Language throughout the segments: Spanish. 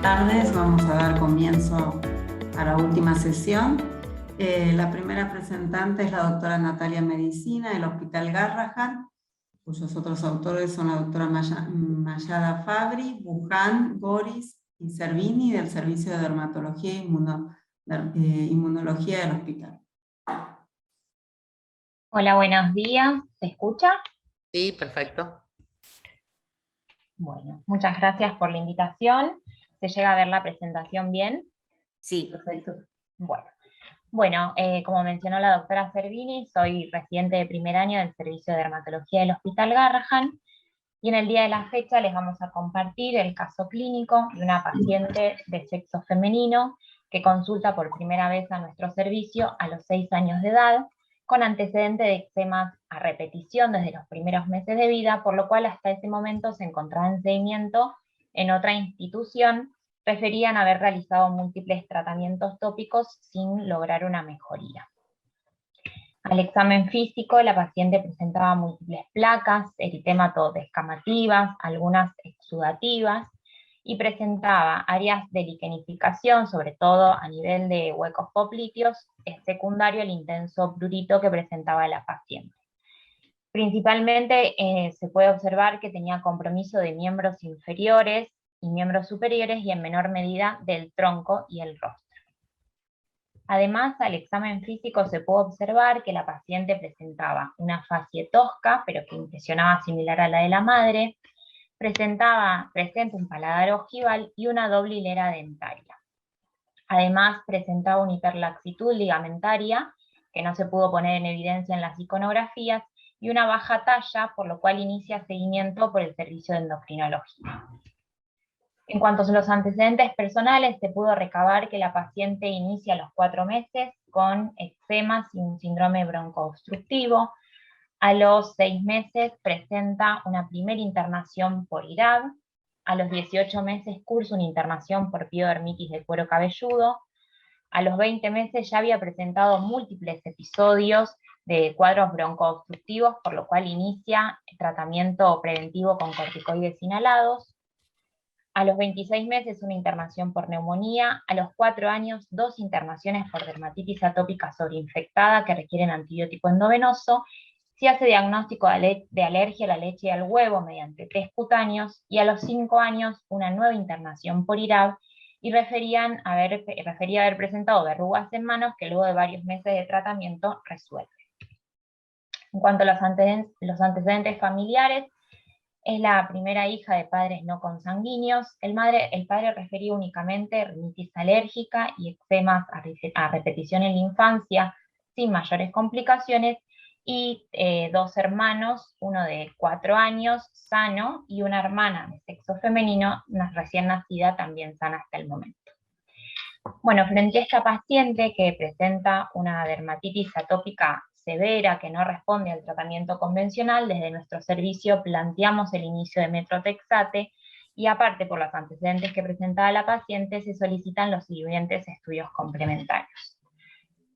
Tardes, vamos a dar comienzo a la última sesión. La primera presentante es la doctora Natalia Medicina del Hospital Garrahan, cuyos otros autores son la doctora Mayada Fabri, Buján, Goris y Servini del Servicio de Dermatología e Inmunología del hospital. Hola, buenos días. ¿Se escucha? Sí, perfecto. Bueno, muchas gracias por la invitación. ¿Se llega a ver la presentación bien? Sí, perfecto. Bueno, como mencionó la doctora Servini, soy residente de primer año del Servicio de Dermatología del Hospital Garrahan, y en el día de la fecha les vamos a compartir el caso clínico de una paciente de sexo femenino que consulta por primera vez a nuestro servicio a los 6 años de edad, con antecedente de eczemas a repetición desde los primeros meses de vida, por lo cual hasta ese momento se encontraba en seguimiento en otra institución. Referían haber realizado múltiples tratamientos tópicos sin lograr una mejoría. Al examen físico, la paciente presentaba múltiples placas, eritema descamativas, algunas exudativas, y presentaba áreas de liquenificación, sobre todo a nivel de huecos popliteos, secundario al intenso prurito que presentaba la paciente. Principalmente se puede observar que tenía compromiso de miembros inferiores y miembros superiores, y en menor medida del tronco y el rostro. Además, al examen físico se puede observar que la paciente presentaba una facie tosca, pero que impresionaba similar a la de la madre, presenta un paladar ojival y una doble hilera dentaria. Además, presentaba una hiperlaxitud ligamentaria, que no se pudo poner en evidencia en las iconografías, y una baja talla, por lo cual inicia seguimiento por el servicio de endocrinología. En cuanto a los antecedentes personales, se pudo recabar que la paciente inicia a los 4 meses con eczemas y un síndrome broncoobstructivo. A los 6 meses presenta una primera internación por IRAB. A los 18 meses cursa una internación por piodermitis de cuero cabelludo. A los 20 meses ya había presentado múltiples episodios de cuadros broncoobstructivos, por lo cual inicia tratamiento preventivo con corticoides inhalados. A los 26 meses una internación por neumonía, a los 4 años 2 internaciones por dermatitis atópica sobreinfectada que requieren antibiótico endovenoso, se hace diagnóstico de alergia a la leche y al huevo mediante test cutáneos, y a los 5 años una nueva internación por IRAB, y refería haber presentado verrugas en manos que luego de varios meses de tratamiento resuelve. En cuanto a los antecedentes familiares, es la primera hija de padres no consanguíneos. El padre refería únicamente rinitis alérgica y eczemas a repetición en la infancia, sin mayores complicaciones, y 2 hermanos, uno de 4 años, sano, y una hermana de sexo femenino, recién nacida, también sana hasta el momento. Bueno, frente a esta paciente que presenta una dermatitis atópica severa que no responde al tratamiento convencional, desde nuestro servicio planteamos el inicio de metrotexate, y aparte por los antecedentes que presentaba la paciente se solicitan los siguientes estudios complementarios.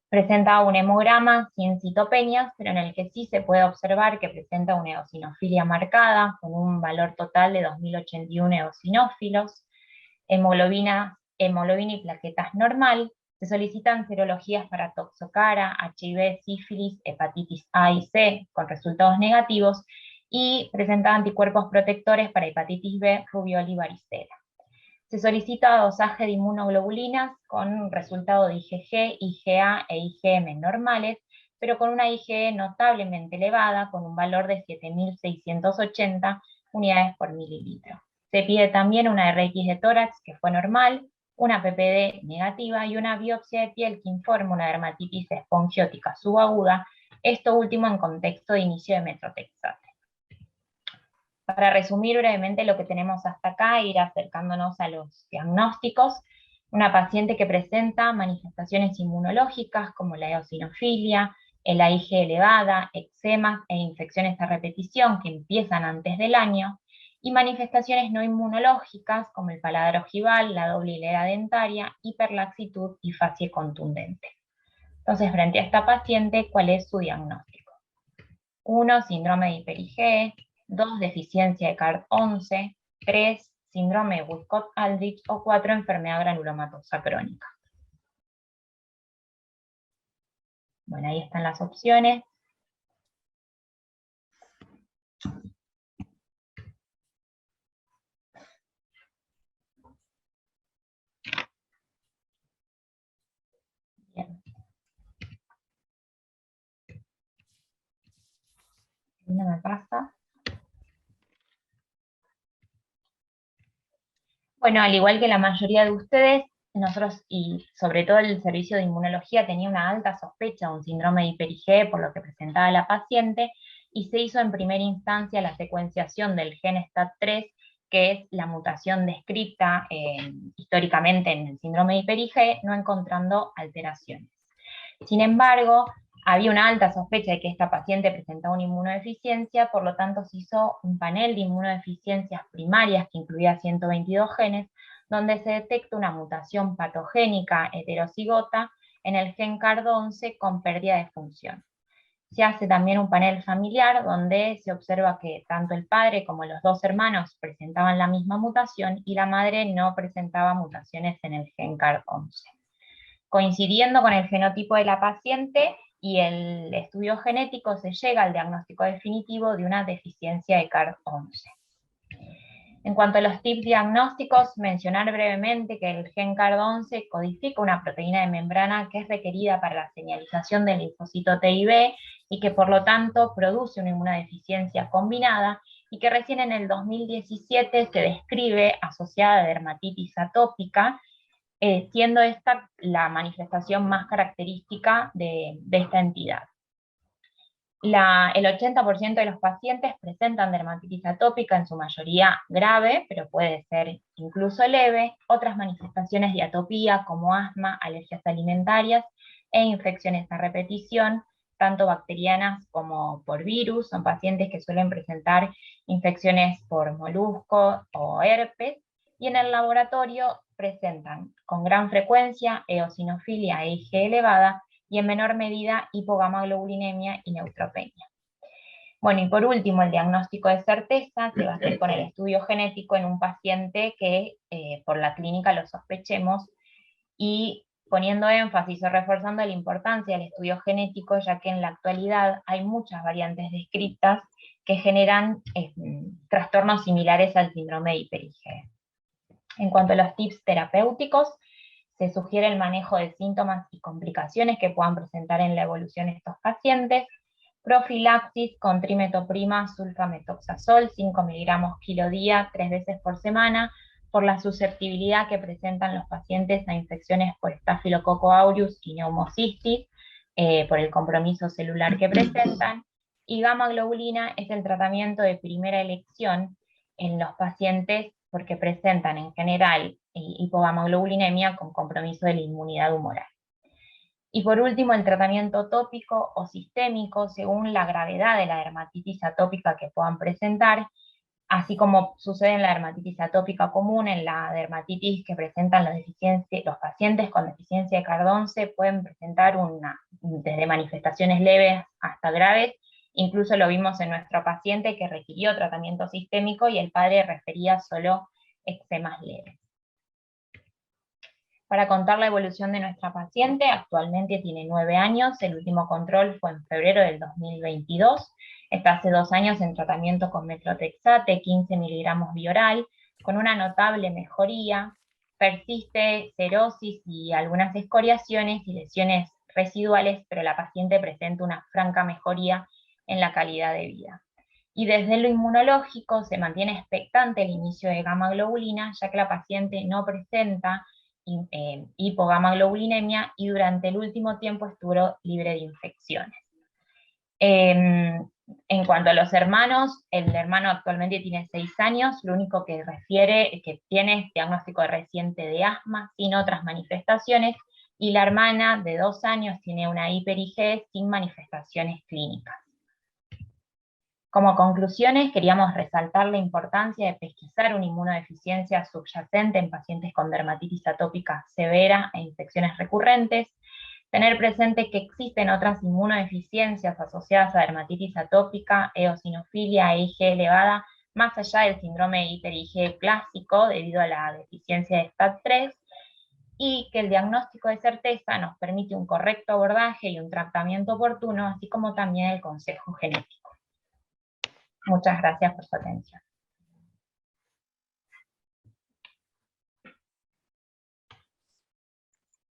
Presenta un hemograma sin citopenias, pero en el que sí se puede observar que presenta una eosinofilia marcada, con un valor total de 2081 eosinófilos, hemoglobina y plaquetas normal. Se solicitan serologías para toxocara, HIV, sífilis, hepatitis A y C con resultados negativos, y presenta anticuerpos protectores para hepatitis B, rubiola y varicela. Se solicita dosaje de inmunoglobulinas con resultado de IgG, IgA e IgM normales, pero con una IgE notablemente elevada, con un valor de 7.680 unidades por mililitro. Se pide también una RX de tórax, que fue normal, una PPD negativa y una biopsia de piel que informa una dermatitis espongiótica subaguda, esto último en contexto de inicio de metrotexate. Para resumir brevemente lo que tenemos hasta acá e ir acercándonos a los diagnósticos, una paciente que presenta manifestaciones inmunológicas como la eosinofilia, la IgE elevada, eczemas e infecciones a repetición que empiezan antes del año, y manifestaciones no inmunológicas como el paladar ojival, la doble hilera dentaria, hiperlaxitud y facie contundente. Entonces, frente a esta paciente, ¿cuál es su diagnóstico? 1. Síndrome de hiper-IgE. 2. Deficiencia de CART11. 3. síndrome Wiskott-Aldrich, o 4, enfermedad granulomatosa crónica. Bueno, ahí están las opciones. Bien. No me pasa. Bueno, al igual que la mayoría de ustedes, nosotros, y sobre todo el servicio de inmunología, tenía una alta sospecha de un síndrome de hiper-IgE por lo que presentaba la paciente, y se hizo en primera instancia la secuenciación del gen STAT3, que es la mutación descrita históricamente en el síndrome de hiper-IgE, no encontrando alteraciones. Sin embargo, había una alta sospecha de que esta paciente presentaba una inmunodeficiencia, por lo tanto se hizo un panel de inmunodeficiencias primarias que incluía 122 genes, donde se detecta una mutación patogénica heterocigota en el gen CARD11 con pérdida de función. Se hace también un panel familiar donde se observa que tanto el padre como los dos hermanos presentaban la misma mutación y la madre no presentaba mutaciones en el gen CARD11. Coincidiendo con el genotipo de la paciente y el estudio genético, se llega al diagnóstico definitivo de una deficiencia de CARD11. En cuanto a los tips diagnósticos, mencionar brevemente que el gen CARD11 codifica una proteína de membrana que es requerida para la señalización del linfocito T y B, y que por lo tanto produce una inmunodeficiencia combinada, y que recién en el 2017 se describe asociada a dermatitis atópica, siendo esta la manifestación más característica de esta entidad. El 80% de los pacientes presentan dermatitis atópica, en su mayoría grave, pero puede ser incluso leve. Otras manifestaciones de atopía como asma, alergias alimentarias e infecciones a repetición, tanto bacterianas como por virus. Son pacientes que suelen presentar infecciones por molusco o herpes, y en el laboratorio presentan con gran frecuencia eosinofilia e IgE elevada, y en menor medida hipogamaglobulinemia y neutropenia. Bueno, y por último, el diagnóstico de certeza se va a hacer con el estudio genético en un paciente que por la clínica lo sospechemos, y poniendo énfasis o reforzando la importancia del estudio genético, ya que en la actualidad hay muchas variantes descritas que generan trastornos similares al síndrome de hiper-IgE. En cuanto a los tips terapéuticos, se sugiere el manejo de síntomas y complicaciones que puedan presentar en la evolución estos pacientes, profilaxis con trimetoprima, sulfametoxazol, 5 miligramos kilo día, 3 veces por semana, por la susceptibilidad que presentan los pacientes a infecciones por Staphylococcus aureus y neumocistis, por el compromiso celular que presentan, y gamma globulina es el tratamiento de primera elección en los pacientes porque presentan en general hipogamaglobulinemia con compromiso de la inmunidad humoral. Y por último, el tratamiento tópico o sistémico según la gravedad de la dermatitis atópica que puedan presentar, así como sucede en la dermatitis atópica común. En la dermatitis que presentan los pacientes con deficiencia de CARD11 pueden presentar desde manifestaciones leves hasta graves. Incluso lo vimos en nuestro paciente que requirió tratamiento sistémico y el padre refería solo eczemas leves. Para contar la evolución de nuestra paciente, actualmente tiene 9 años, el último control fue en febrero del 2022, está hace 2 años en tratamiento con metrotexate, 15 miligramos bioral, con una notable mejoría, persiste cerosis y algunas escoriaciones y lesiones residuales, pero la paciente presenta una franca mejoría en la calidad de vida. Y desde lo inmunológico se mantiene expectante el inicio de gamma globulina, ya que la paciente no presenta hipogamaglobulinemia y durante el último tiempo estuvo libre de infecciones. En cuanto a los hermanos, el hermano actualmente tiene 6 años, lo único que refiere que tiene diagnóstico reciente de asma sin otras manifestaciones, y la hermana de 2 años tiene una hiper-IgE sin manifestaciones clínicas. Como conclusiones, queríamos resaltar la importancia de pesquisar una inmunodeficiencia subyacente en pacientes con dermatitis atópica severa e infecciones recurrentes, tener presente que existen otras inmunodeficiencias asociadas a dermatitis atópica, eosinofilia e IgE elevada, más allá del síndrome hiper IgE clásico debido a la deficiencia de STAT3, y que el diagnóstico de certeza nos permite un correcto abordaje y un tratamiento oportuno, así como también el consejo genético. Muchas gracias por su atención.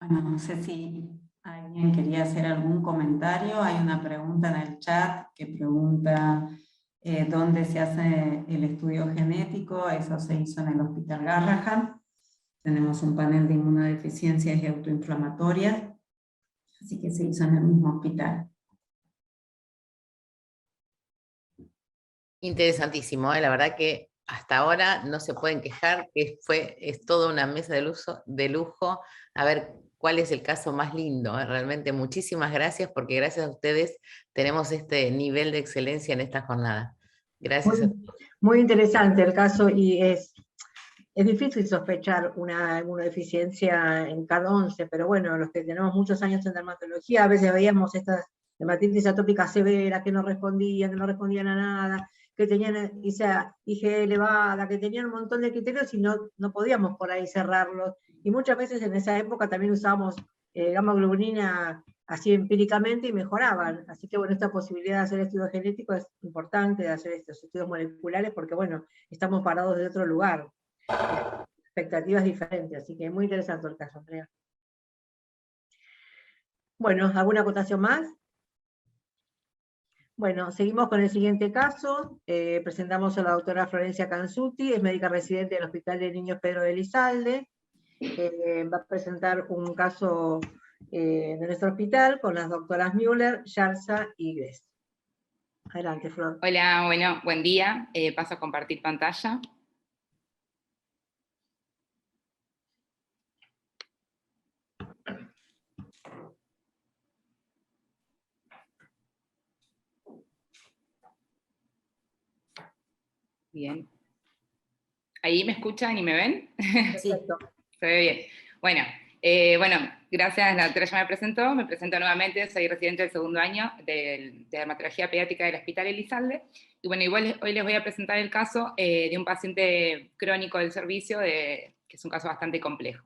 Bueno, no sé si alguien quería hacer algún comentario. Hay una pregunta en el chat que pregunta dónde se hace el estudio genético. Eso se hizo en el Hospital Garrahan. Tenemos un panel de inmunodeficiencias y autoinflamatorias, así que se hizo en el mismo hospital. Interesantísimo, la verdad que hasta ahora no se pueden quejar, que es toda una mesa de lujo. A ver cuál es el caso más lindo, realmente muchísimas gracias, porque gracias a ustedes tenemos este nivel de excelencia en esta jornada. Gracias a todos. Muy interesante el caso, y es difícil sospechar una inmunodeficiencia en CAD11, pero bueno, los que tenemos muchos años en dermatología, a veces veíamos estas dermatitis atópica severa, que no respondían a nada, que tenían IgE elevada, que tenían un montón de criterios y no podíamos por ahí cerrarlos. Y muchas veces en esa época también usábamos gamma-globulina así empíricamente y mejoraban. Así que bueno, esta posibilidad de hacer estudios genéticos es importante, de hacer estos estudios moleculares, porque bueno, estamos parados de otro lugar. Expectativas diferentes, así que muy interesante el caso, Andrea. Bueno, ¿alguna acotación más? Bueno, seguimos con el siguiente caso. Presentamos a la doctora Florencia Canzuti, es médica residente del Hospital de Niños Pedro de Elizalde. Va a presentar un caso de nuestro hospital con las doctoras Müller, Yarza y Gress. Adelante, Flor. Hola, bueno, buen día. Paso a compartir pantalla. Bien. ¿Ahí me escuchan y me ven? Sí. Se ve bien. Bueno, gracias, la doctora ya me presento nuevamente, soy residente del segundo año de dermatología pediátrica del Hospital Elizalde, y bueno, hoy les voy a presentar el caso de un paciente crónico del servicio, que es un caso bastante complejo.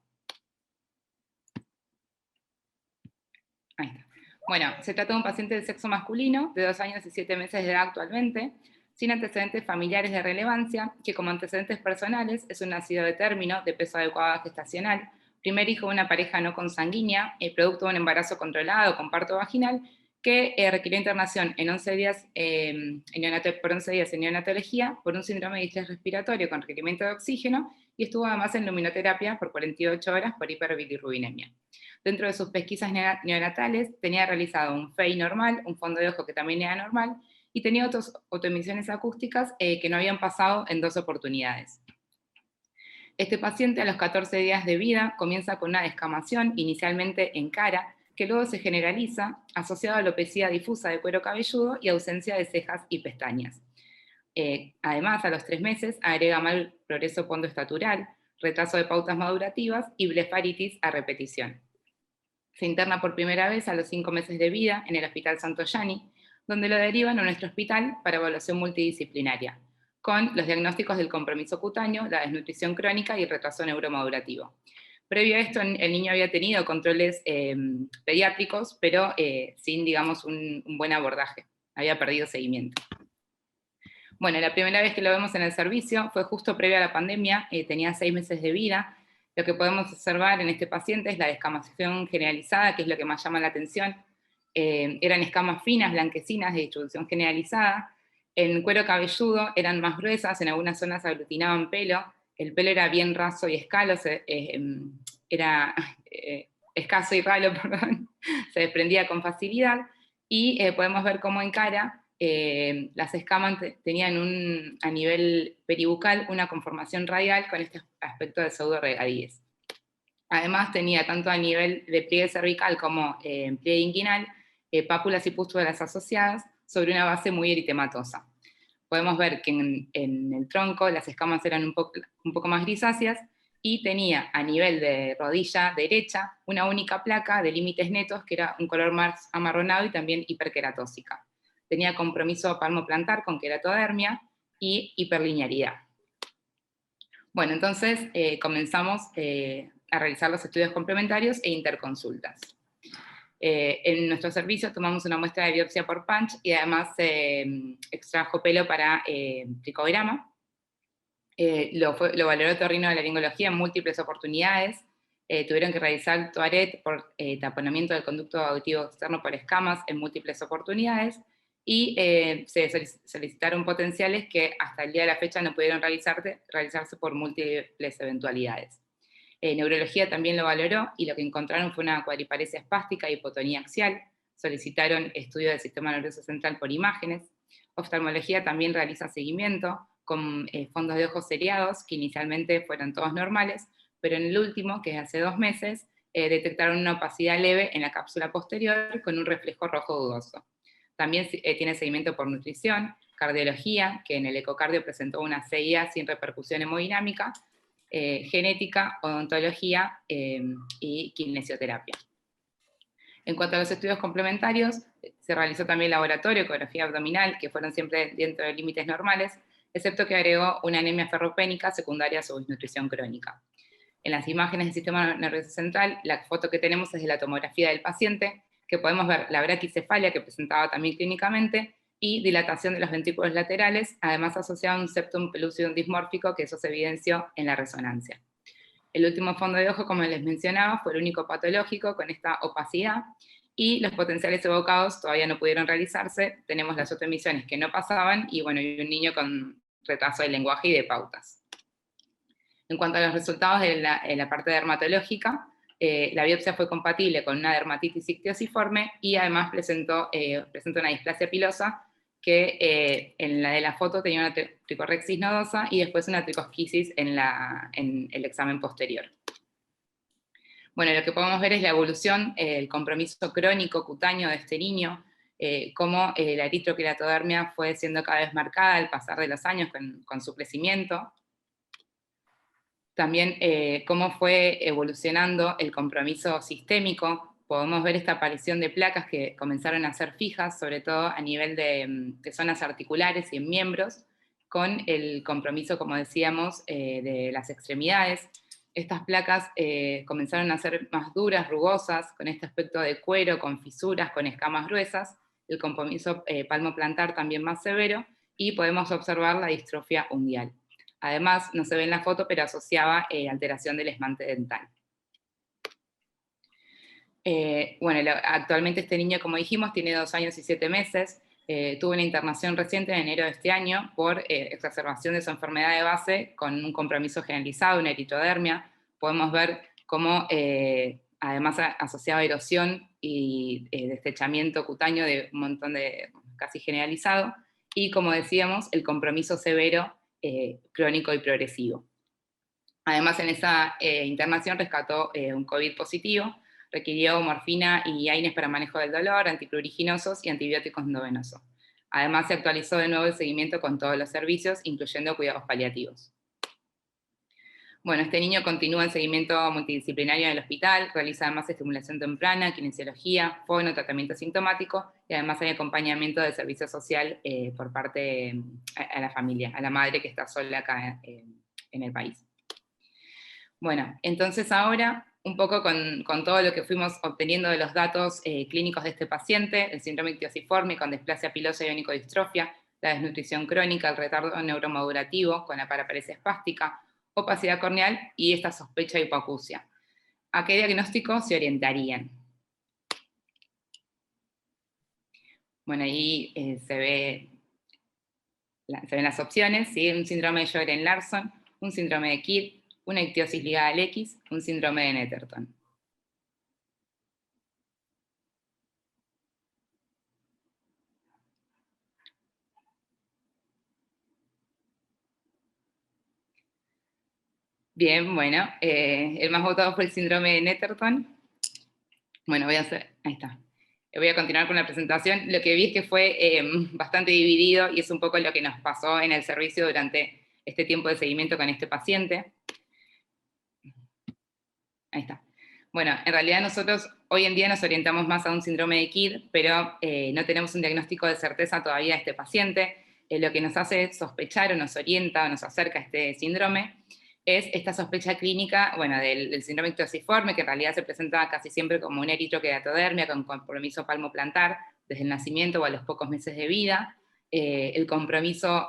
Ahí está. Bueno, se trata de un paciente de sexo masculino, de 2 años y 7 meses de edad actualmente, sin antecedentes familiares de relevancia, que como antecedentes personales es un nacido de término, de peso adecuado gestacional, primer hijo de una pareja no consanguínea, producto de un embarazo controlado con parto vaginal, que requirió internación en 11 días, por 11 días en neonatología por un síndrome de distrés respiratorio con requerimiento de oxígeno, y estuvo además en luminoterapia por 48 horas por hiperbilirrubinemia. Dentro de sus pesquisas neonatales tenía realizado un FEI normal, un fondo de ojo que también era normal, y tenía otras autoemisiones acústicas que no habían pasado en 2 oportunidades. Este paciente a los 14 días de vida comienza con una descamación, inicialmente en cara, que luego se generaliza, asociado a alopecia difusa de cuero cabelludo y ausencia de cejas y pestañas. Además, a los 3 meses agrega mal progreso pondoestatural, retraso de pautas madurativas y blefaritis a repetición. Se interna por primera vez a los 5 meses de vida en el Hospital Santo Yani, donde lo derivan a nuestro hospital para evaluación multidisciplinaria, con los diagnósticos del compromiso cutáneo, la desnutrición crónica y el retraso neuromadurativo. Previo a esto, el niño había tenido controles pediátricos, pero sin, digamos, un buen abordaje. Había perdido seguimiento. Bueno, la primera vez que lo vemos en el servicio fue justo previo a la pandemia, tenía 6 meses de vida. Lo que podemos observar en este paciente es la descamación generalizada, que es lo que más llama la atención. Eran escamas finas, blanquecinas, de distribución generalizada. En cuero cabelludo eran más gruesas, en algunas zonas aglutinaban pelo. El pelo era bien raso y escalo, era escaso y ralo, perdón. Se desprendía con facilidad. Y podemos ver cómo en cara las escamas tenían a nivel peribucal una conformación radial con este aspecto de pseudo-regadíes. Además tenía tanto a nivel de pliegue cervical como pliegue inguinal, pápulas y pústulas asociadas sobre una base muy eritematosa. Podemos ver que en el tronco las escamas eran un poco más grisáceas, y tenía a nivel de rodilla derecha una única placa de límites netos que era un color más amarronado y también hiperqueratósica. Tenía compromiso palmoplantar con queratodermia, y hiperlinearidad. Bueno, entonces comenzamos a realizar los estudios complementarios e interconsultas. En nuestro servicio tomamos una muestra de biopsia por punch y además extrajo pelo para tricograma. Lo valoró otorrinolaringología en múltiples oportunidades. Tuvieron que realizar Tourette por taponamiento del conducto auditivo externo por escamas en múltiples oportunidades, y se solicitaron potenciales que hasta el día de la fecha no pudieron realizarse por múltiples eventualidades. Neurología también lo valoró, y lo que encontraron fue una cuadriparesia espástica y hipotonía axial. Solicitaron estudio del sistema nervioso central por imágenes. Oftalmología también realiza seguimiento con fondos de ojos seriados, que inicialmente fueron todos normales, pero en el último, que es hace 2 meses, detectaron una opacidad leve en la cápsula posterior con un reflejo rojo dudoso. También tiene seguimiento por nutrición, cardiología, que en el ecocardio presentó una CIA sin repercusión hemodinámica, genética, odontología y kinesioterapia. En cuanto a los estudios complementarios, se realizó también laboratorio, ecografía abdominal, que fueron siempre dentro de límites normales, excepto que agregó una anemia ferropénica secundaria a su desnutrición crónica. En las imágenes del sistema nervioso central, la foto que tenemos es de la tomografía del paciente, que podemos ver la braquicefalia que presentaba también clínicamente, y dilatación de los ventrículos laterales, además asociado a un septum pellucidum dismórfico, que eso se evidenció en la resonancia. El último fondo de ojo, como les mencionaba, fue el único patológico con esta opacidad, y los potenciales evocados todavía no pudieron realizarse. Tenemos las autoemisiones que no pasaban, y bueno, y un niño con retraso de lenguaje y de pautas. En cuanto a los resultados de la parte dermatológica, la biopsia fue compatible con una dermatitis ictiosiforme, y además presentó una displasia pilosa, que en la de la foto tenía una tricorrexis nodosa y después una tricosquisis en el examen posterior. Bueno, lo que podemos ver es la evolución, el compromiso crónico cutáneo de este niño, cómo la eritroqueratodermia fue siendo cada vez marcada al pasar de los años con su crecimiento. También cómo fue evolucionando el compromiso sistémico. Podemos ver esta aparición de placas que comenzaron a ser fijas, sobre todo a nivel de zonas articulares y en miembros, con el compromiso, como decíamos, de las extremidades. Estas placas comenzaron a ser más duras, rugosas, con este aspecto de cuero, con fisuras, con escamas gruesas, el compromiso palmoplantar también más severo, y podemos observar la distrofia unguial. Además, no se ve en la foto, pero asociaba alteración del esmalte dental. Bueno, actualmente este niño, como dijimos, tiene 2 años y 7 meses, tuvo una internación reciente en enero de este año por exacerbación de su enfermedad de base con un compromiso generalizado, una eritrodermia. Podemos ver cómo además asociaba erosión y destrechamiento cutáneo de un montón de, casi generalizado, y como decíamos, el compromiso severo crónico y progresivo. Además, en esa internación rescató un COVID positivo, requirió morfina y AINES para manejo del dolor, antipruriginosos y antibióticos endovenosos. Además, se actualizó de nuevo el seguimiento con todos los servicios, incluyendo cuidados paliativos. Bueno, este niño continúa en seguimiento multidisciplinario en el hospital, realiza además estimulación temprana, kinesiología, fono, tratamiento sintomático, y además hay acompañamiento del servicio social por parte a la familia, a la madre que está sola acá en el país. Bueno, entonces ahora, un poco con todo lo que fuimos obteniendo de los datos clínicos de este paciente, el síndrome ictiosiforme con displasia pilosa y onicodistrofia, la desnutrición crónica, el retardo neuromodulativo con la paraparesia espástica, opacidad corneal y esta sospecha de hipoacusia. ¿A qué diagnóstico se orientarían? Bueno, ahí se ven las opciones, ¿sí? Un síndrome de Sjögren-Larsson, un síndrome de Kidd, una ictiosis ligada al X, un síndrome de Netterton. Bien, bueno, el más votado fue el síndrome de Netterton. Bueno, ahí está. Voy a continuar con la presentación. Lo que vi es que fue bastante dividido, y es un poco lo que nos pasó en el servicio durante este tiempo de seguimiento con este paciente. Ahí está. Bueno, en realidad nosotros hoy en día nos orientamos más a un síndrome de Kidd, pero no tenemos un diagnóstico de certeza todavía de este paciente. lo que nos hace sospechar o nos orienta o nos acerca a este síndrome es esta sospecha clínica, bueno, del síndrome ictiosiforme, que en realidad se presenta casi siempre como una eritroqueratodermia con compromiso palmoplantar desde el nacimiento o a los pocos meses de vida, el compromiso,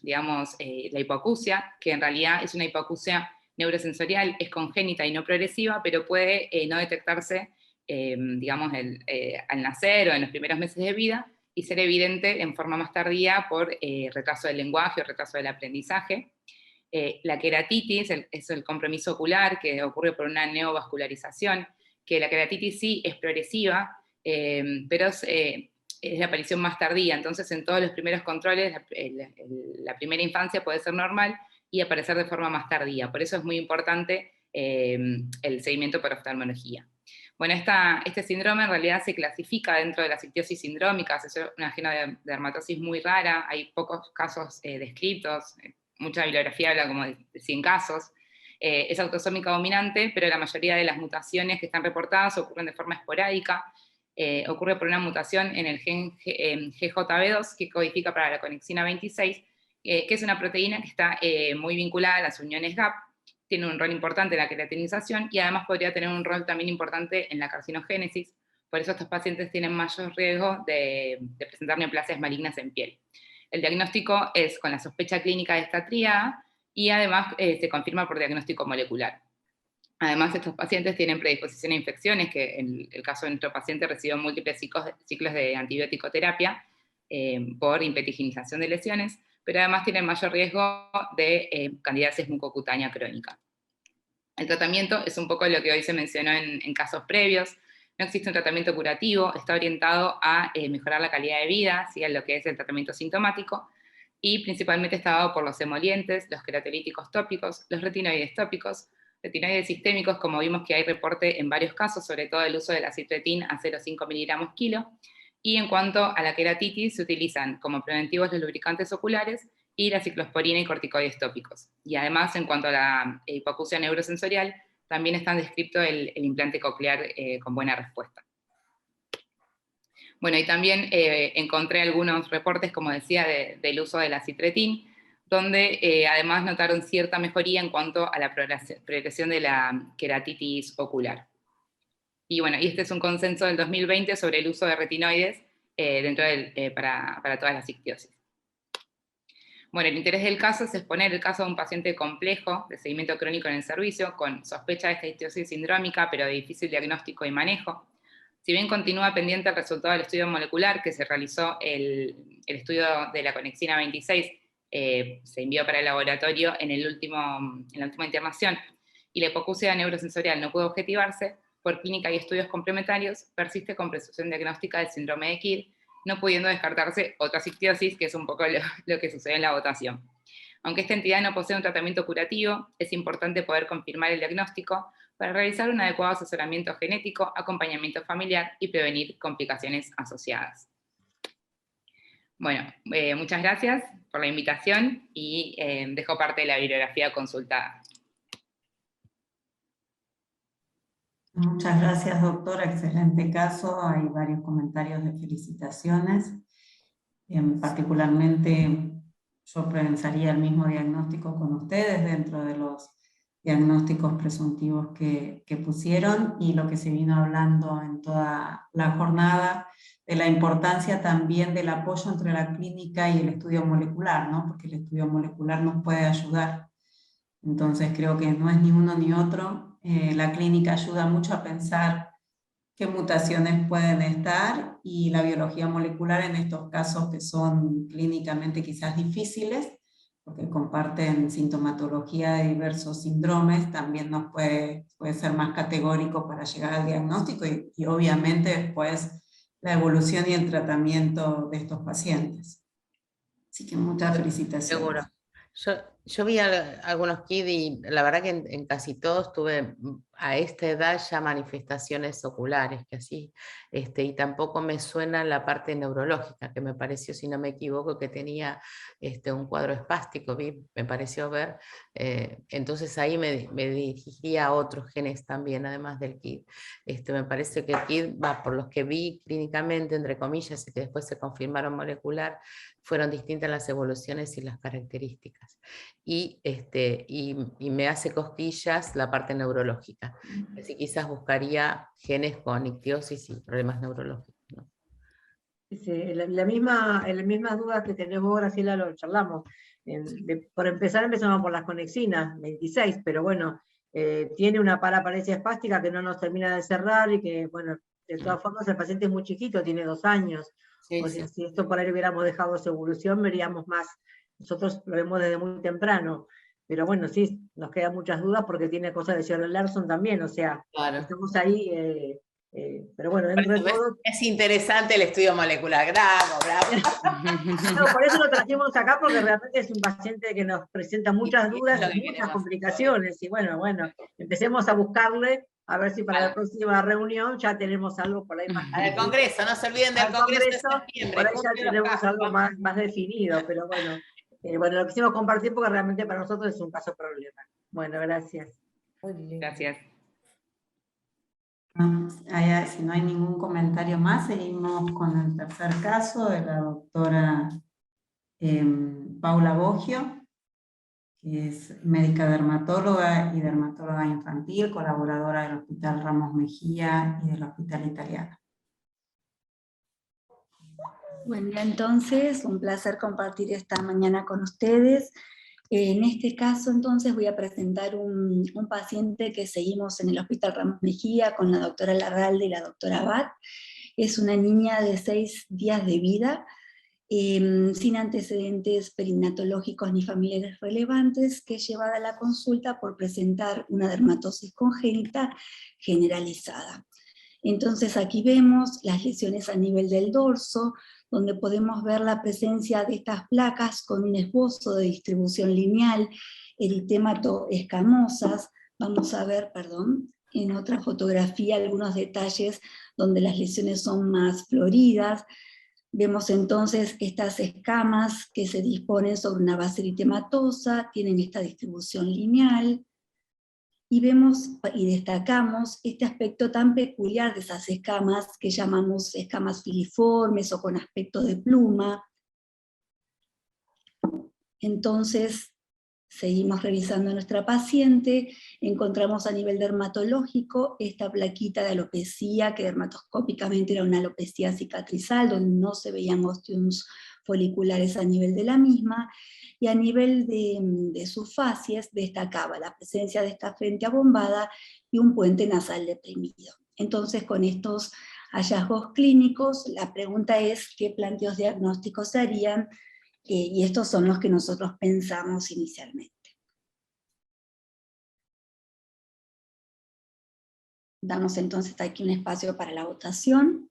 digamos, la hipoacusia, que en realidad es una hipoacusia neurosensorial, es congénita y no progresiva, pero puede no detectarse, digamos, al nacer o en los primeros meses de vida, y ser evidente en forma más tardía por retraso del lenguaje o retraso del aprendizaje. La queratitis es el compromiso ocular que ocurre por una neovascularización, que la queratitis sí es progresiva, pero es de aparición más tardía, entonces en todos los primeros controles la primera infancia puede ser normal y aparecer de forma más tardía, por eso es muy importante el seguimiento por oftalmología. Bueno, este síndrome en realidad se clasifica dentro de las ictiosis sindrómicas, es una genodermatosis muy rara, hay pocos casos descritos, mucha bibliografía habla como de 100 casos, es autosómica dominante, pero la mayoría de las mutaciones que están reportadas ocurren de forma esporádica, ocurre por una mutación en el gen GJB2 que codifica para la conexina 26, que es una proteína que está muy vinculada a las uniones GAP, tiene un rol importante en la queratinización y además podría tener un rol también importante en la carcinogénesis, por eso estos pacientes tienen mayor riesgo de presentar neoplasias malignas en piel. El diagnóstico es con la sospecha clínica de esta tríada y además se confirma por diagnóstico molecular. Además, estos pacientes tienen predisposición a infecciones, que en el caso de nuestro paciente recibió múltiples ciclos de antibiótico-terapia por impetigenización de lesiones, pero además tienen mayor riesgo de candidiasis mucocutánea crónica. El tratamiento es un poco lo que hoy se mencionó en casos previos. No existe un tratamiento curativo, está orientado a mejorar la calidad de vida, ¿sí?, en lo que es el tratamiento sintomático, y principalmente está dado por los emolientes, los queratorolíticos tópicos, los retinoides tópicos, retinoides sistémicos, como vimos que hay reporte en varios casos, sobre todo el uso de la citretin a 0,5 miligramos kilo, y en cuanto a la queratitis, se utilizan como preventivos los lubricantes oculares y la ciclosporina y corticoides tópicos. Y además, en cuanto a la hipoacusia neurosensorial, también está descrito el implante coclear con buena respuesta. Bueno, y también encontré algunos reportes, como decía, del uso de la citretin, donde además notaron cierta mejoría en cuanto a la progresión de la queratitis ocular. Y bueno, y este es un consenso del 2020 sobre el uso de retinoides para todas las ictiosis. Bueno, el interés del caso es exponer el caso de un paciente complejo de seguimiento crónico en el servicio, con sospecha de esta ictiosis sindrómica, pero de difícil diagnóstico y manejo. Si bien continúa pendiente el resultado del estudio molecular, que se realizó el estudio de la conexina 26, se envió para el laboratorio en la última internación, y la hipoacusia neurosensorial no pudo objetivarse, por clínica y estudios complementarios, persiste con presunción diagnóstica del síndrome de Kidd, no pudiendo descartarse otra ictiosis, que es un poco lo que sucede en la votación. Aunque esta entidad no posee un tratamiento curativo, es importante poder confirmar el diagnóstico para realizar un adecuado asesoramiento genético, acompañamiento familiar y prevenir complicaciones asociadas. Bueno, muchas gracias por la invitación y dejo parte de la bibliografía consultada. Muchas gracias, doctora, excelente caso, hay varios comentarios de felicitaciones. Particularmente yo pensaría el mismo diagnóstico con ustedes dentro de los diagnósticos presuntivos que pusieron, y lo que se vino hablando en toda la jornada, de la importancia también del apoyo entre la clínica y el estudio molecular, ¿no? Porque el estudio molecular nos puede ayudar. Entonces creo que no es ni uno ni otro. La clínica ayuda mucho a pensar qué mutaciones pueden estar, y la biología molecular en estos casos que son clínicamente quizás difíciles, porque comparten sintomatología de diversos síndromes, también nos puede ser más categórico para llegar al diagnóstico y obviamente después la evolución y el tratamiento de estos pacientes. Así que muchas felicitaciones. Seguro. Yo vi algunos KID y la verdad que en casi todos tuve a esta edad ya manifestaciones oculares, que así, y tampoco me suena la parte neurológica, que me pareció, si no me equivoco, que tenía un cuadro espástico, me pareció ver, entonces ahí me dirigiría a otros genes también, además del KID. Me parece que el KID, por los que vi clínicamente, entre comillas, y que después se confirmaron molecular, fueron distintas las evoluciones y las características. Y me hace cosquillas la parte neurológica. Así quizás buscaría genes con ictiosis y problemas neurológicos, ¿no? Sí, las mismas dudas que tenés vos, Graciela, lo charlamos. Por empezar, empezamos por las conexinas, 26, pero bueno, tiene una paraparesia espástica que no nos termina de cerrar y que, bueno, de todas formas el paciente es muy chiquito, tiene 2 años. Sí, O sea, sí. si esto por ahí hubiéramos dejado su evolución, veríamos más. Nosotros lo vemos desde muy temprano. Pero bueno, sí, nos quedan muchas dudas porque tiene cosas de Sherlock Larson también, o sea, Claro. estamos ahí, pero bueno, dentro de todo... Es interesante el estudio molecular, bravo, bravo. No, por eso lo trajimos acá, porque realmente es un paciente que nos presenta muchas dudas y muchas complicaciones, y bueno, empecemos a buscarle, a ver si para la próxima reunión ya tenemos algo por ahí más. Para el Congreso, no se olviden del Congreso de septiembre. Por ahí ya tenemos algo más definido, pero bueno, lo quisimos compartir porque realmente para nosotros es un caso problema. Bueno, gracias. Gracias. Si no hay ningún comentario más, seguimos con el tercer caso de la doctora Paula Boggio, que es médica dermatóloga y dermatóloga infantil, colaboradora del Hospital Ramos Mejía y del Hospital Italiano. Buen día, entonces, un placer compartir esta mañana con ustedes. En este caso, entonces, voy a presentar un paciente que seguimos en el Hospital Ramos Mejía con la doctora Larralde y la doctora Abad. Es una niña de 6 días de vida, sin antecedentes perinatológicos ni familiares relevantes, que es llevada a la consulta por presentar una dermatosis congénita generalizada. Entonces aquí vemos las lesiones a nivel del dorso, donde podemos ver la presencia de estas placas con un esbozo de distribución lineal, eritemato escamosas. Vamos a ver, en otra fotografía algunos detalles donde las lesiones son más floridas. Vemos entonces estas escamas que se disponen sobre una base eritematosa, tienen esta distribución lineal, y vemos y destacamos este aspecto tan peculiar de esas escamas que llamamos escamas filiformes o con aspecto de pluma. Entonces, seguimos revisando a nuestra paciente, encontramos a nivel dermatológico esta plaquita de alopecia, que dermatoscópicamente era una alopecia cicatrizal, donde no se veían ostiums foliculares a nivel de la misma, y a nivel de sus facies destacaba la presencia de esta frente abombada y un puente nasal deprimido. Entonces, con estos hallazgos clínicos, la pregunta es qué planteos diagnósticos se harían, y estos son los que nosotros pensamos inicialmente. Damos entonces aquí un espacio para la votación.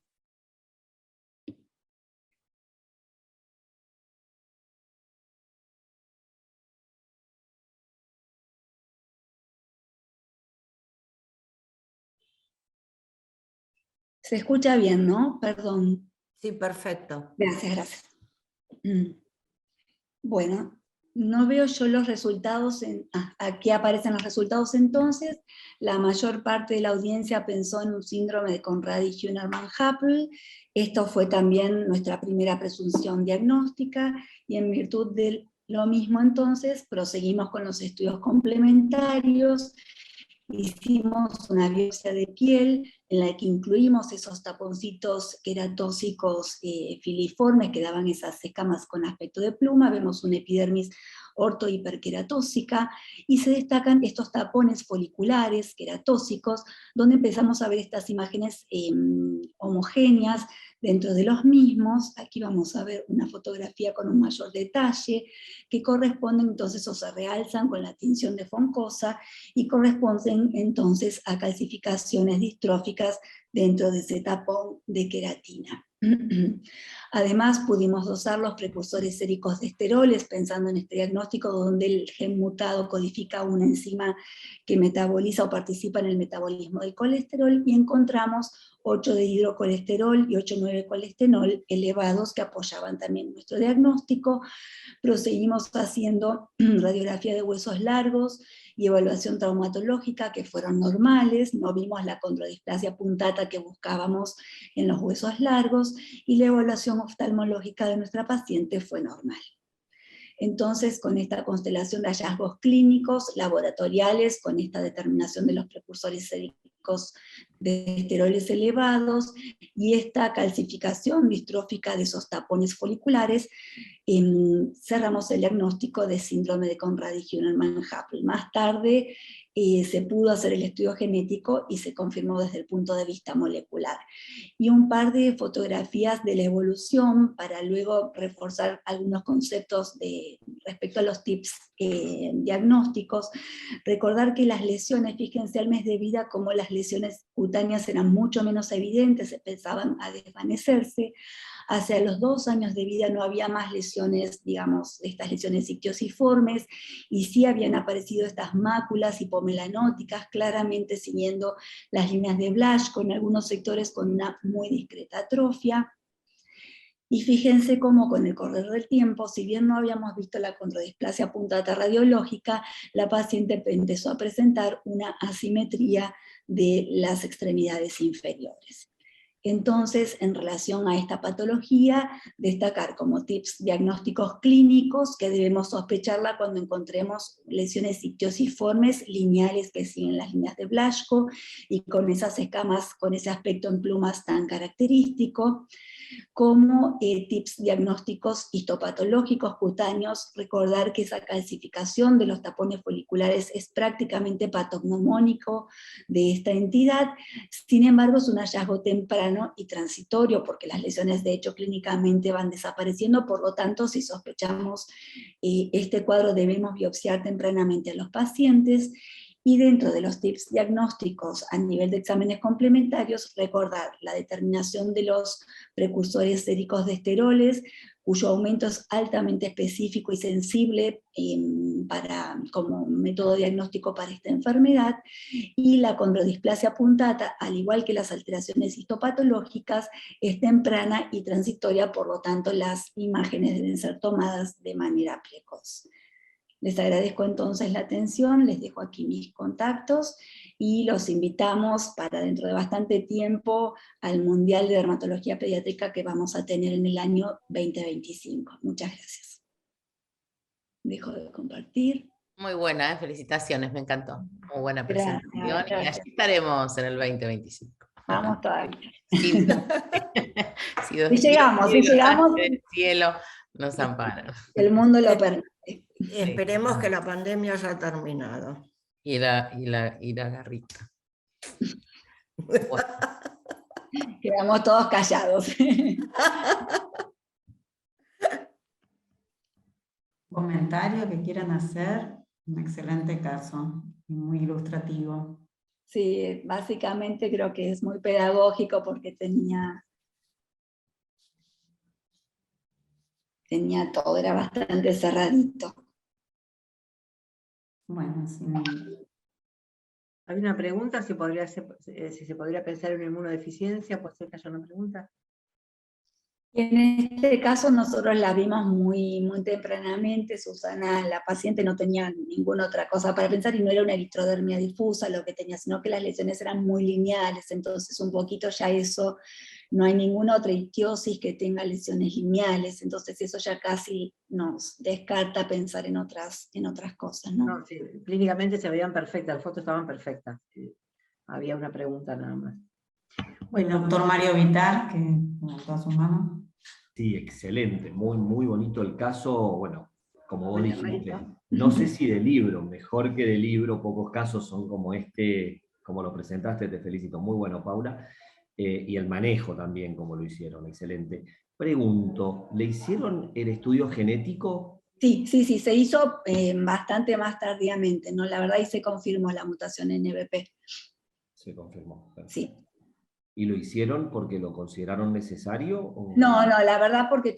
Se escucha bien, ¿no? Perdón. Sí, perfecto. Gracias. Bueno, no veo yo los resultados, aquí aparecen los resultados entonces. La mayor parte de la audiencia pensó en un síndrome de Conradi-Hunerman-Happel. Esto fue también nuestra primera presunción diagnóstica, y en virtud de lo mismo entonces proseguimos con los estudios complementarios. Hicimos una biopsia de piel en la que incluimos esos taponcitos queratóxicos filiformes que daban esas escamas con aspecto de pluma. Vemos una epidermis ortohiperqueratóxica y se destacan estos tapones foliculares queratóxicos, donde empezamos a ver estas imágenes homogéneas dentro de los mismos. Aquí vamos a ver una fotografía con un mayor detalle, que corresponden entonces o se realzan con la tinción de Foncosa, y corresponden entonces a calcificaciones distróficas dentro de ese tapón de queratina. Además, pudimos dosar los precursores séricos de esteroles, pensando en este diagnóstico donde el gen mutado codifica una enzima que metaboliza o participa en el metabolismo del colesterol, y encontramos 8 de hidrocolesterol y 8,9 colesterol elevados que apoyaban también nuestro diagnóstico. Proseguimos haciendo radiografía de huesos largos y evaluación traumatológica, que fueron normales, no vimos la condrodisplasia puntata que buscábamos en los huesos largos, y la evaluación oftalmológica de nuestra paciente fue normal. Entonces, con esta constelación de hallazgos clínicos, laboratoriales, con esta determinación de los precursores séricos de esteroles elevados, y esta calcificación distrófica de esos tapones foliculares, cerramos el diagnóstico de síndrome de Conrad y Hunerman-Happel. Más tarde se pudo hacer el estudio genético y se confirmó desde el punto de vista molecular. Y un par de fotografías de la evolución para luego reforzar algunos conceptos respecto a los tips diagnósticos. Recordar que las lesiones, fíjense al mes de vida, como las lesiones cutáneas eran mucho menos evidentes, empezaban a desvanecerse. Hacia los 2 años de vida no había más lesiones, digamos, estas lesiones ictiosiformes, y sí habían aparecido estas máculas hipomelanóticas, claramente siguiendo las líneas de Blaschko, en algunos sectores con una muy discreta atrofia. Y fíjense cómo con el correr del tiempo, si bien no habíamos visto la condrodisplasia puntata radiológica, la paciente empezó a presentar una asimetría de las extremidades inferiores. Entonces, en relación a esta patología, destacar como tips diagnósticos clínicos que debemos sospecharla cuando encontremos lesiones ictiosiformes lineales que siguen las líneas de Blaschko y con esas escamas, con ese aspecto en plumas tan característico. Como tips diagnósticos histopatológicos cutáneos, recordar que esa calcificación de los tapones foliculares es prácticamente patognomónico de esta entidad. Sin embargo, es un hallazgo temprano y transitorio, porque las lesiones de hecho clínicamente van desapareciendo. Por lo tanto, si sospechamos este cuadro, debemos biopsiar tempranamente a los pacientes. Y dentro de los tips diagnósticos a nivel de exámenes complementarios, recordar la determinación de los precursores séricos de esteroles, cuyo aumento es altamente específico y sensible como método diagnóstico para esta enfermedad, y la condrodisplasia puntata, al igual que las alteraciones histopatológicas, es temprana y transitoria, por lo tanto las imágenes deben ser tomadas de manera precoz. Les agradezco entonces la atención, les dejo aquí mis contactos y los invitamos para dentro de bastante tiempo al Mundial de Dermatología Pediátrica que vamos a tener en el año 2025. Muchas gracias. Dejo de compartir. Muy buena, felicitaciones, me encantó. Muy buena presentación. Gracias. Y allí estaremos en el 2025. Vamos todavía. Sí. Si llegamos, El cielo nos ampara. El mundo lo permite. Esperemos que la pandemia haya terminado. Y la garrita. Bueno. Quedamos todos callados. Comentario que quieran hacer, un excelente caso, muy ilustrativo. Sí, básicamente creo que es muy pedagógico porque tenía todo, era bastante cerradito. Bueno, sí. Hay una pregunta, si se podría pensar en una inmunodeficiencia, ¿puede ser que haya una pregunta? En este caso nosotros la vimos muy, muy tempranamente. Susana, la paciente, no tenía ninguna otra cosa para pensar y no era una eritrodermia difusa lo que tenía, sino que las lesiones eran muy lineales, entonces un poquito ya eso, no hay ninguna otra ictiosis que tenga lesiones lineales, entonces eso ya casi nos descarta pensar en otras cosas, ¿no? No, sí, clínicamente se veían perfectas, las fotos estaban perfectas. Había una pregunta nada más. Bueno, doctor Mario Vitar, que levantó su mano. Sí, excelente, muy, muy bonito el caso. Bueno, como vos Bueno, dijiste, Marito. no sé si de libro, mejor que de libro, pocos casos son como este, como lo presentaste, te felicito. Muy bueno, Paula. Y el manejo también, como lo hicieron, excelente. Pregunto, ¿le hicieron el estudio genético? Sí, se hizo bastante más tardíamente, ¿no? La verdad, y se confirmó la mutación en NBP. Se confirmó. Perfecto. Sí. ¿Y lo hicieron porque lo consideraron necesario? No, la verdad porque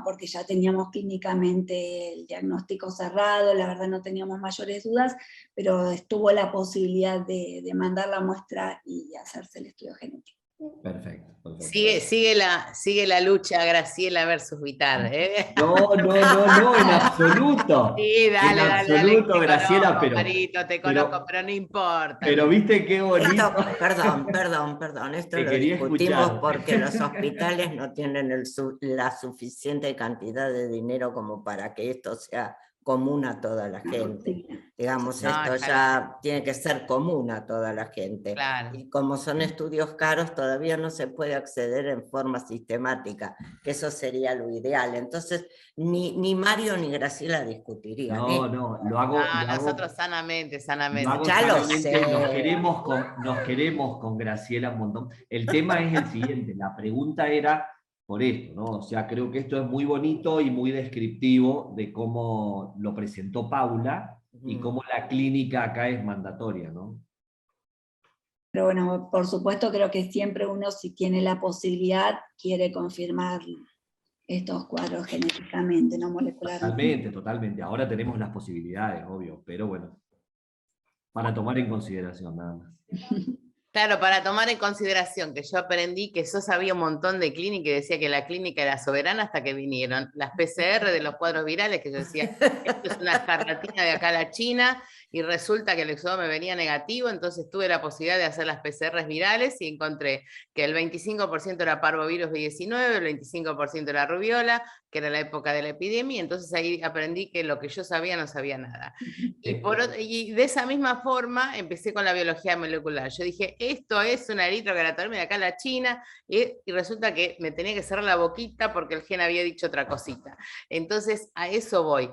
porque ya teníamos clínicamente el diagnóstico cerrado, la verdad no teníamos mayores dudas, pero estuvo la posibilidad de mandar la muestra y hacerse el estudio genético. Perfecto. Sigue la lucha Graciela versus Vitar, ¿eh? No, en absoluto. Sí, dale, en dale, absoluto, te Graciela, conozco, pero... Marito, te conozco, pero no importa. Pero viste qué bonito. Perdón, esto Te lo quería discutimos escuchar. porque los hospitales no tienen la suficiente cantidad de dinero como para que esto sea común a toda la gente. Digamos, No, esto claro. ya tiene que ser común a toda la gente. Claro. Y como son estudios caros, todavía no se puede acceder en forma sistemática, que eso sería lo ideal. Entonces, ni Mario ni Graciela discutirían. No, lo hago. Nosotros sanamente. Lo hago Ya lo sanamente, sé. nos queremos con Graciela un montón. El tema es el siguiente, la pregunta era por esto, ¿no? O sea, creo que esto es muy bonito y muy descriptivo de cómo lo presentó Paula y cómo la clínica acá es mandatoria, ¿no? Pero bueno, por supuesto creo que siempre uno, si tiene la posibilidad, quiere confirmar estos cuadros genéticamente, no molecularmente. Totalmente. Ahora tenemos las posibilidades, obvio, pero bueno, para tomar en consideración nada más. Claro, para tomar en consideración que yo aprendí que yo sabía un montón de clínica y decía que la clínica era soberana hasta que vinieron las PCR de los cuadros virales, que yo decía, esto es una charlatina de acá a la China, y resulta que el exodo me venía negativo, entonces tuve la posibilidad de hacer las PCR virales y encontré que el 25% era parvovirus B19, el 25% era rubiola, que era la época de la epidemia, entonces ahí aprendí que lo que yo sabía no sabía nada. Y de esa misma forma empecé con la biología molecular. Yo dije, esto es una eritrokeratodermia de acá a la China, y resulta que me tenía que cerrar la boquita porque el gen había dicho otra cosita. Entonces, a eso voy.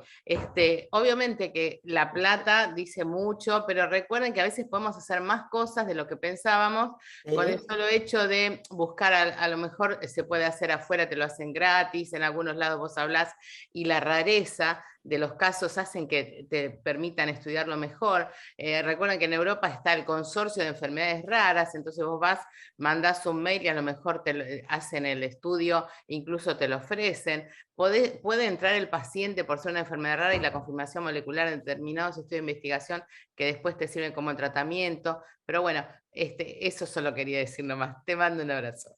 Obviamente que la plata dice mucho, pero recuerden que a veces podemos hacer más cosas de lo que pensábamos, con el solo hecho de buscar, a lo mejor se puede hacer afuera, te lo hacen gratis, en algunos lados vos hablás, y la rareza de los casos hacen que te permitan estudiarlo mejor. Recuerden que en Europa está el consorcio de enfermedades raras, entonces vos vas, mandás un mail y a lo mejor te hacen el estudio, incluso te lo ofrecen. Puede entrar el paciente por ser una enfermedad rara y la confirmación molecular en determinados estudios de investigación que después te sirven como tratamiento, pero bueno, eso solo quería decir nomás. Te mando un abrazo.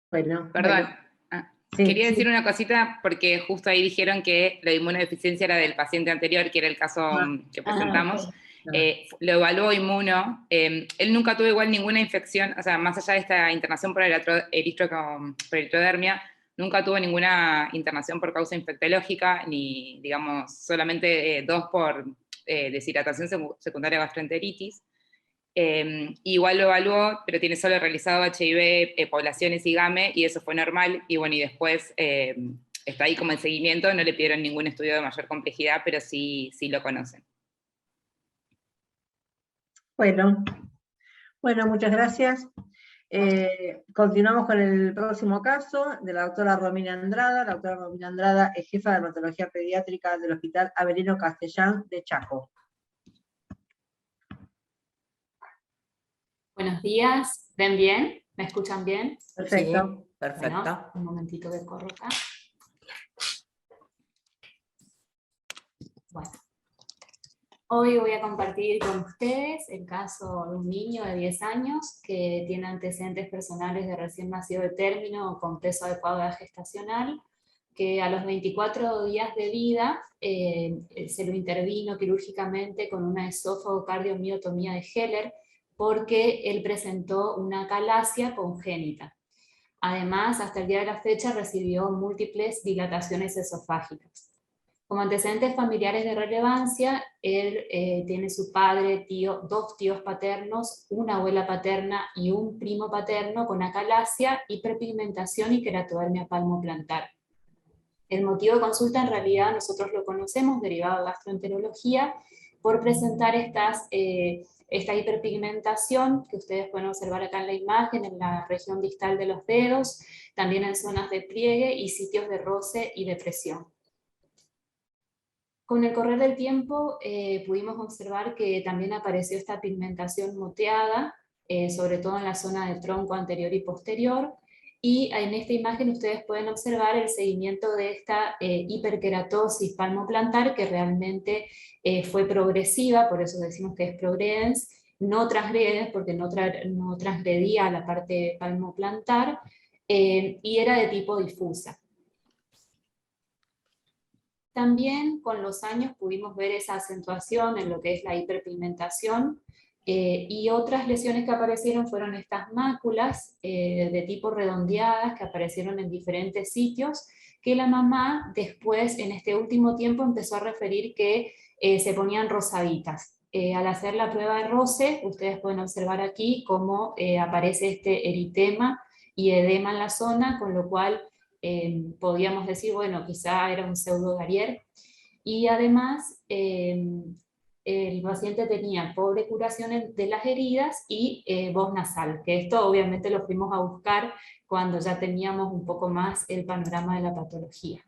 Bueno, perdón. Sí, Quería decir una cosita, porque justo ahí dijeron que la inmunodeficiencia era del paciente anterior, que era el caso que presentamos. Lo evaluó Inmuno. Él nunca tuvo igual ninguna infección, o sea, más allá de esta internación por eritrodermia, nunca tuvo ninguna internación por causa infectológica, ni, digamos, solamente 2 por deshidratación secundaria gastroenteritis. Igual lo evaluó, pero tiene solo realizado HIV, poblaciones y GAME, y eso fue normal, y bueno, y después está ahí como en seguimiento, no le pidieron ningún estudio de mayor complejidad, pero sí lo conocen. Bueno, muchas gracias. Continuamos con el próximo caso de la doctora Romina Andrada. La doctora Romina Andrada es jefa de dermatología pediátrica del Hospital Avelino Castellán de Chaco. Buenos días, ¿ven bien? ¿Me escuchan bien? Perfecto. Sí, perfecto. Bueno, un momentito que corro acá. Bueno, hoy voy a compartir con ustedes el caso de un niño de 10 años que tiene antecedentes personales de recién nacido de término con peso adecuado de gestacional, que a los 24 días de vida se lo intervino quirúrgicamente con una esófago-cardiomiotomía de Heller, porque él presentó una acalasia congénita. Además, hasta el día de la fecha recibió múltiples dilataciones esofágicas. Como antecedentes familiares de relevancia, él tiene su padre, dos tíos paternos, una abuela paterna y un primo paterno con acalasia, hiperpigmentación y queratodermia palmoplantar. El motivo de consulta en realidad nosotros lo conocemos, derivado de gastroenterología, por presentar esta hiperpigmentación que ustedes pueden observar acá en la imagen, en la región distal de los dedos, también en zonas de pliegue y sitios de roce y depresión. Con el correr del tiempo pudimos observar que también apareció esta pigmentación moteada sobre todo en la zona del tronco anterior y posterior. Y en esta imagen ustedes pueden observar el seguimiento de esta hiperkeratosis palmoplantar, que realmente fue progresiva, por eso decimos que es progredens, no transgredens porque no transgredía la parte palmoplantar, y era de tipo difusa. También con los años pudimos ver esa acentuación en lo que es la hiperpigmentación, y otras lesiones que aparecieron fueron estas máculas de tipo redondeadas que aparecieron en diferentes sitios, que la mamá después, en este último tiempo, empezó a referir que se ponían rosaditas. Al hacer la prueba de roce, ustedes pueden observar aquí cómo aparece este eritema y edema en la zona, con lo cual podíamos decir, bueno, quizá era un pseudo-Garier. Y además, el paciente tenía pobre curación de las heridas y voz nasal, que esto obviamente lo fuimos a buscar cuando ya teníamos un poco más el panorama de la patología.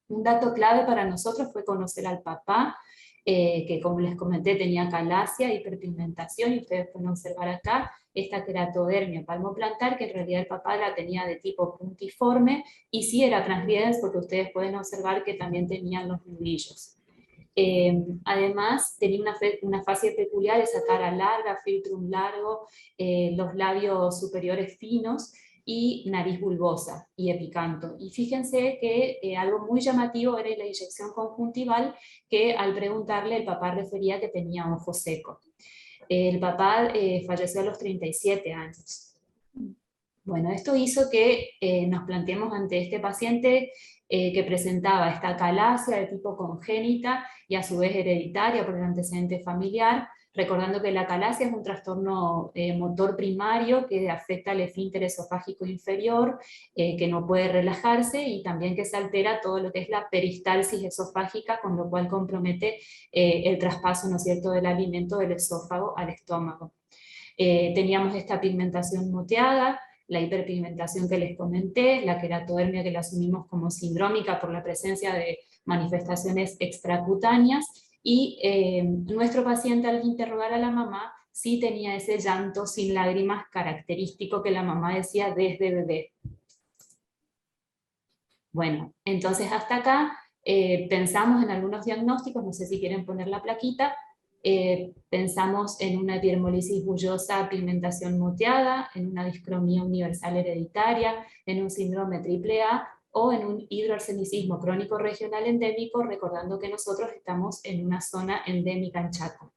Un dato clave para nosotros fue conocer al papá, que como les comenté tenía calasia, hiperpigmentación, y ustedes pueden observar acá esta keratodermia palmoplantar, que en realidad el papá la tenía de tipo puntiforme, y sí era transgredens porque ustedes pueden observar que también tenían los nudillos. Además tenía una fase peculiar, esa cara larga, filtrum largo, los labios superiores finos, y nariz bulbosa y epicanto. Y fíjense que algo muy llamativo era la inyección conjuntival, que al preguntarle el papá refería que tenía ojo seco. El papá falleció a los 37 años. Bueno, esto hizo que nos planteemos ante este paciente que presentaba esta calasia de tipo congénita y a su vez hereditaria por el antecedente familiar, recordando que la calasia es un trastorno motor primario que afecta al esfínter esofágico inferior, que no puede relajarse, y también que se altera todo lo que es la peristalsis esofágica, con lo cual compromete el traspaso, ¿no es cierto?, del alimento del esófago al estómago. Teníamos esta pigmentación moteada, la hiperpigmentación que les comenté, la keratodermia que la asumimos como sindrómica por la presencia de manifestaciones extracutáneas, y nuestro paciente, al interrogar a la mamá, sí tenía ese llanto sin lágrimas característico que la mamá decía desde bebé. Bueno, entonces hasta acá pensamos en algunos diagnósticos, no sé si quieren poner la plaquita. Pensamos en una epidermolisis bullosa, pigmentación moteada, en una discromía universal hereditaria, en un síndrome AAA, o en un hidroarsenicismo crónico regional endémico, recordando que nosotros estamos en una zona endémica en Chaco.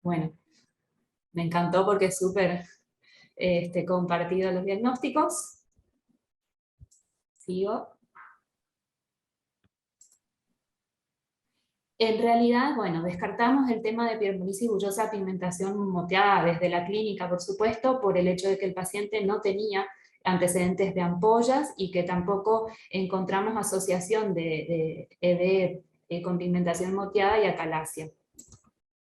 Bueno, me encantó porque es súper compartido los diagnósticos. Sigo. En realidad, bueno, descartamos el tema de epidermolisis bullosa, pigmentación moteada desde la clínica, por supuesto, por el hecho de que el paciente no tenía antecedentes de ampollas y que tampoco encontramos asociación de ED con pigmentación moteada y acalasia.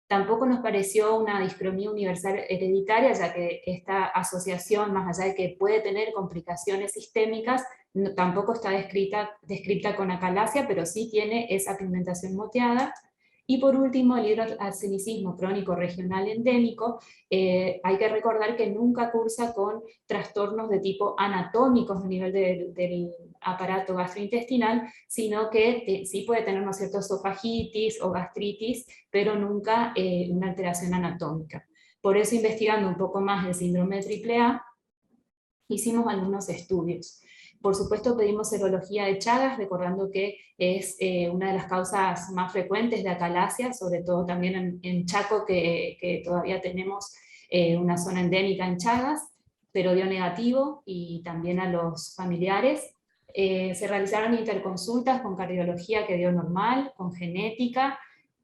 Tampoco nos pareció una discromía universal hereditaria, ya que esta asociación, más allá de que puede tener complicaciones sistémicas, tampoco está descrita con acalasia, pero sí tiene esa pigmentación moteada. Y por último, el hidroarsenicismo crónico regional endémico, hay que recordar que nunca cursa con trastornos de tipo anatómicos a nivel del aparato gastrointestinal, sino que sí puede tener, ¿no es cierto?, esofagitis o gastritis, pero nunca una alteración anatómica. Por eso, investigando un poco más el síndrome de AAA, hicimos algunos estudios. Por supuesto pedimos serología de Chagas, recordando que es una de las causas más frecuentes de acalasia, sobre todo también en Chaco, que todavía tenemos una zona endémica en Chagas, pero dio negativo, y también a los familiares. Se realizaron interconsultas con cardiología que dio normal, con genética,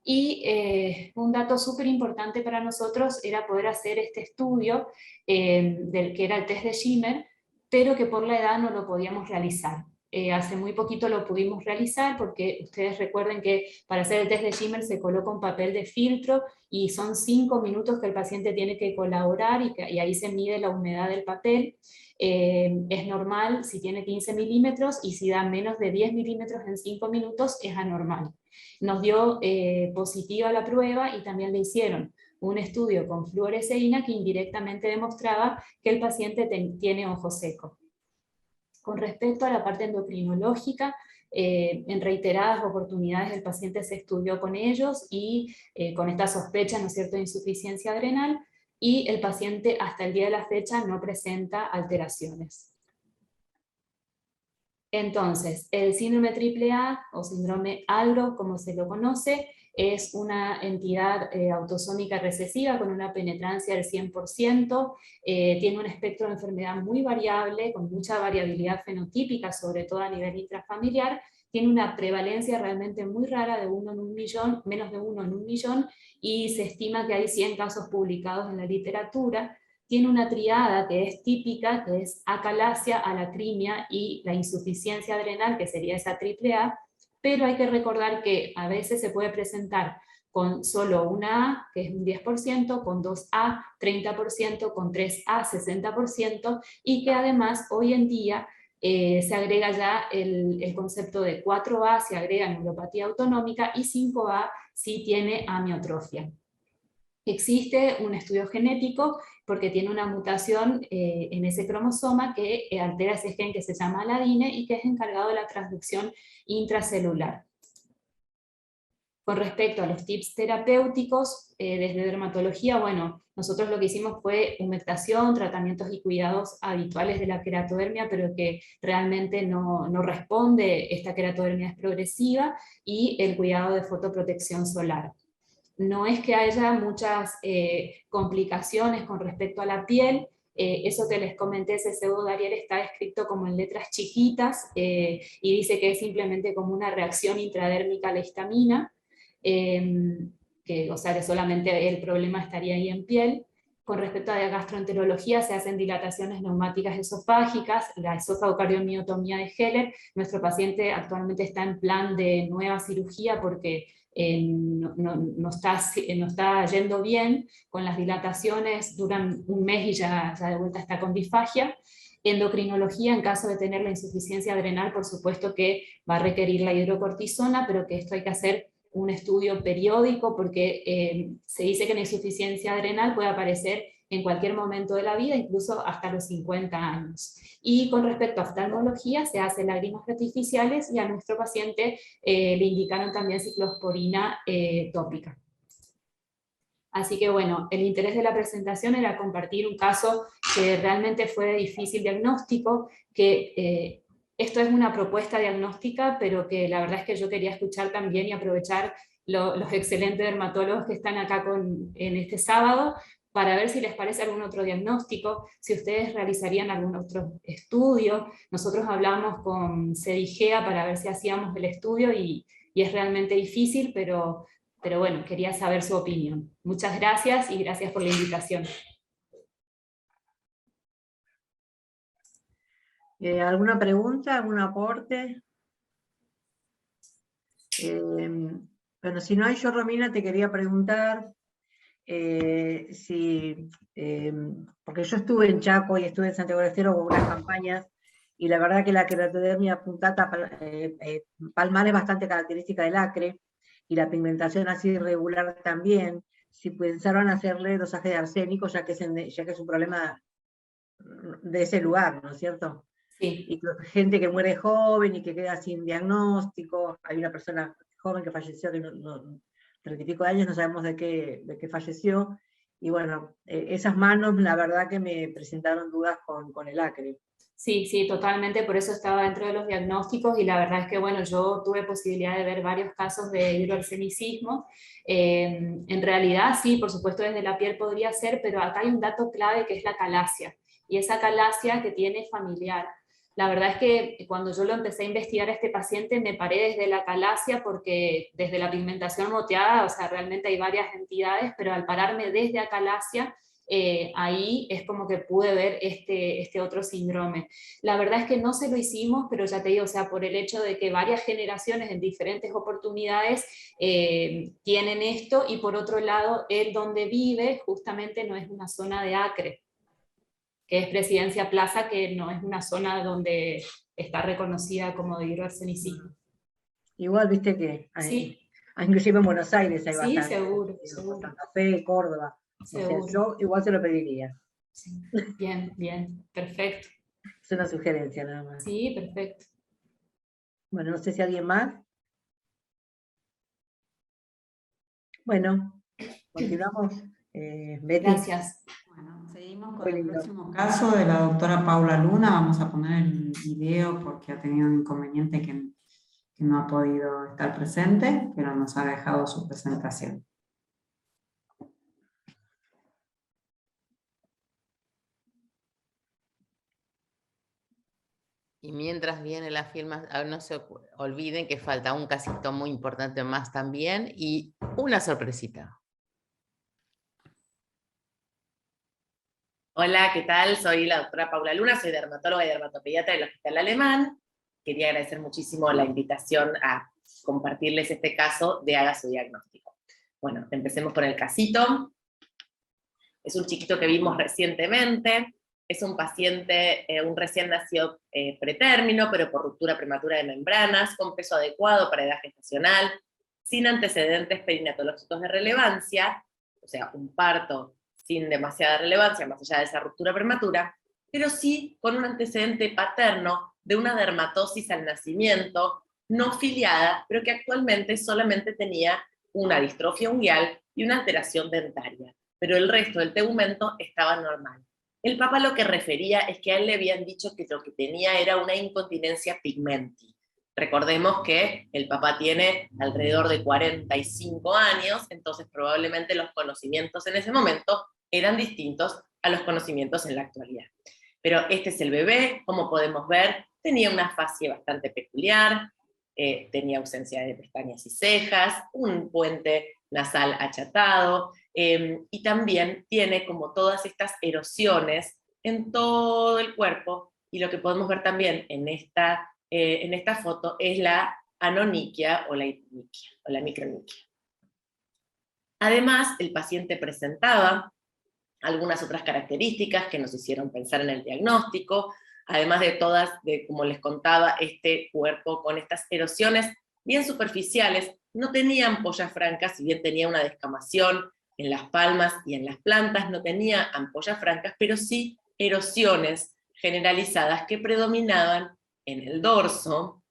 y un dato súper importante para nosotros era poder hacer este estudio, del que era el test de Schimmer, pero que por la edad no lo podíamos realizar. hace muy poquito lo pudimos realizar, porque ustedes recuerden que para hacer el test de Schimmer se coloca un papel de filtro y son 5 minutos que el paciente tiene que colaborar y ahí se mide la humedad del papel. Es normal si tiene 15 milímetros y si da menos de 10 milímetros en 5 minutos es anormal. Nos dio positiva la prueba y también le hicieron un estudio con fluoresceína que indirectamente demostraba que el paciente tiene ojo seco. Con respecto a la parte endocrinológica, en reiteradas oportunidades el paciente se estudió con ellos y con esta sospecha, ¿no es cierto?, de insuficiencia adrenal, y el paciente hasta el día de la fecha no presenta alteraciones. Entonces, el síndrome AAA o síndrome ALRO, como se lo conoce, es una entidad autosómica recesiva con una penetrancia del 100%, tiene un espectro de enfermedad muy variable, con mucha variabilidad fenotípica, sobre todo a nivel intrafamiliar, tiene una prevalencia realmente muy rara de 1 en 1 millón, menos de 1 en 1 millón, y se estima que hay 100 casos publicados en la literatura. Tiene una triada que es típica, que es acalasia, alacrimia y la insuficiencia adrenal, que sería esa AAA, pero hay que recordar que a veces se puede presentar con solo una A, que es un 10%, con 2A, 30%, con 3A, 60%, y que además hoy en día se agrega ya el concepto de 4A, se agrega neuropatía autonómica, y 5A si tiene amiotrofia. Existe un estudio genético porque tiene una mutación en ese cromosoma que altera ese gen que se llama aladine y que es encargado de la transducción intracelular. Con respecto a los tips terapéuticos, desde dermatología, bueno, nosotros lo que hicimos fue humectación, tratamientos y cuidados habituales de la queratodermia, pero que realmente no responde, esta queratodermia es progresiva, y el cuidado de fotoprotección solar. No es que haya muchas complicaciones con respecto a la piel, eso que les comenté, ese pseudodariel está escrito como en letras chiquitas y dice que es simplemente como una reacción intradérmica a la histamina, o sea que solamente el problema estaría ahí en piel. Con respecto a la gastroenterología, se hacen dilataciones neumáticas esofágicas, la esofagocardiomioptomía de Heller. Nuestro paciente actualmente está en plan de nueva cirugía porque no está yendo bien, con las dilataciones duran un mes y ya de vuelta está con disfagia. Endocrinología, en caso de tener la insuficiencia adrenal, por supuesto que va a requerir la hidrocortisona, pero que esto hay que hacer un estudio periódico porque se dice que la insuficiencia adrenal puede aparecer en cualquier momento de la vida, incluso hasta los 50 años. Y con respecto a oftalmología, se hacen lágrimas artificiales y a nuestro paciente le indicaron también ciclosporina tópica. Así que bueno, el interés de la presentación era compartir un caso que realmente fue de difícil diagnóstico, que esto es una propuesta diagnóstica, pero que la verdad es que yo quería escuchar también y aprovechar los excelentes dermatólogos que están acá en este sábado, para ver si les parece algún otro diagnóstico, si ustedes realizarían algún otro estudio. Nosotros hablamos con CEDIGEA para ver si hacíamos el estudio y es realmente difícil, pero bueno, quería saber su opinión. Muchas gracias y gracias por la invitación. ¿Alguna pregunta, algún aporte? Bueno, si no hay, yo, Romina, te quería preguntar porque yo estuve en Chaco y estuve en Santiago del Estero con unas campañas, y la verdad que la queratodermia punctata palmar es bastante característica del acre, y la pigmentación así irregular también. Si pensaron hacerle dosaje de arsénico, ya que es un problema de ese lugar, ¿no es cierto? Sí. Y gente que muere joven y que queda sin diagnóstico. Hay una persona joven que falleció, que 30 y pico de años, no sabemos de qué falleció, y bueno, esas manos la verdad que me presentaron dudas con el acre. Sí, sí, totalmente, por eso estaba dentro de los diagnósticos, y la verdad es que bueno, yo tuve posibilidad de ver varios casos de hidroarsenicismo. En realidad sí, por supuesto desde la piel podría ser, pero acá hay un dato clave que es la calasia, y esa calasia que tiene familiar. La verdad es que cuando yo lo empecé a investigar a este paciente me paré desde la calasia, porque desde la pigmentación moteada, o sea, realmente hay varias entidades, pero al pararme desde acalasia ahí es como que pude ver este otro síndrome. La verdad es que no se lo hicimos, pero ya te digo, o sea, por el hecho de que varias generaciones en diferentes oportunidades tienen esto, y por otro lado, él donde vive justamente no es una zona de Acre, que es Presidencia Plaza, que no es una zona donde está reconocida como de hidroarsenicismo. Igual, viste que Sí, inclusive en Buenos Aires hay sí, bastante, seguro, seguro. Santa Fe, Córdoba. O sea, Seguro. yo igual se lo pediría. Sí. Bien, bien, perfecto. Es una sugerencia nada más. Sí, perfecto. Bueno, no sé si alguien más. Bueno, continuamos. Betty. Gracias. Bueno, seguimos con Muy el lindo. próximo caso de la doctora Paula Luna. Vamos a poner el video porque ha tenido un inconveniente que no ha podido estar presente, pero nos ha dejado su presentación. Y mientras viene la firma, no se olviden que falta un casito muy importante más también y una sorpresita. Hola, ¿qué tal? Soy la doctora Paula Luna, soy dermatóloga y dermatopediatra del Hospital Alemán. Quería agradecer muchísimo la invitación a compartirles este caso de Haga su diagnóstico. Bueno, empecemos con el casito. Es un chiquito que vimos recientemente. Es un paciente, un recién nacido pretérmino, pero por ruptura prematura de membranas, con peso adecuado para edad gestacional, sin antecedentes perinatológicos de relevancia, o sea, un parto sin demasiada relevancia, más allá de esa ruptura prematura, pero sí con un antecedente paterno de una dermatosis al nacimiento, no filiada, pero que actualmente solamente tenía una distrofia unguial y una alteración dentaria, pero el resto del tegumento estaba normal. El papá lo que refería es que a él le habían dicho que lo que tenía era una incontinencia pigmenti. Recordemos que el papá tiene alrededor de 45 años, entonces probablemente los conocimientos en ese momento eran distintos a los conocimientos en la actualidad. Pero este es el bebé, como podemos ver, tenía una facie bastante peculiar, tenía ausencia de pestañas y cejas, un puente nasal achatado, y también tiene como todas estas erosiones en todo el cuerpo, y lo que podemos ver también en esta foto es la anoniquia o la hiponiquia, o la microniquia. Además, el paciente presentaba algunas otras características que nos hicieron pensar en el diagnóstico, además de todas, como les contaba, este cuerpo con estas erosiones bien superficiales, no tenía ampollas francas, si bien tenía una descamación en las palmas y en las plantas, no tenía ampollas francas, pero sí erosiones generalizadas que predominaban en el dorso,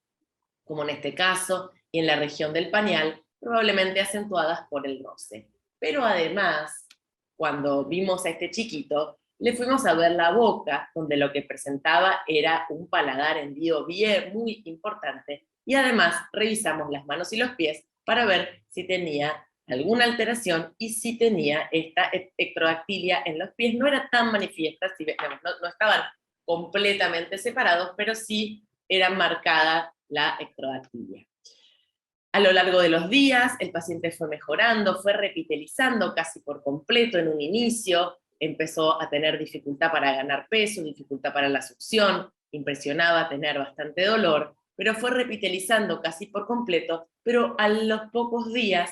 como en este caso, y en la región del pañal, probablemente acentuadas por el roce. Pero además, cuando vimos a este chiquito, le fuimos a ver la boca, donde lo que presentaba era un paladar hendido bien, muy importante, y además revisamos las manos y los pies para ver si tenía alguna alteración y si tenía esta ectrodactilia en los pies. No era tan manifiesta, no estaban completamente separados, pero sí era marcada la ectrodactilia. A lo largo de los días, el paciente fue mejorando, fue repitelizando casi por completo en un inicio, empezó a tener dificultad para ganar peso, dificultad para la succión, impresionaba tener bastante dolor, pero fue repitelizando casi por completo, pero a los pocos días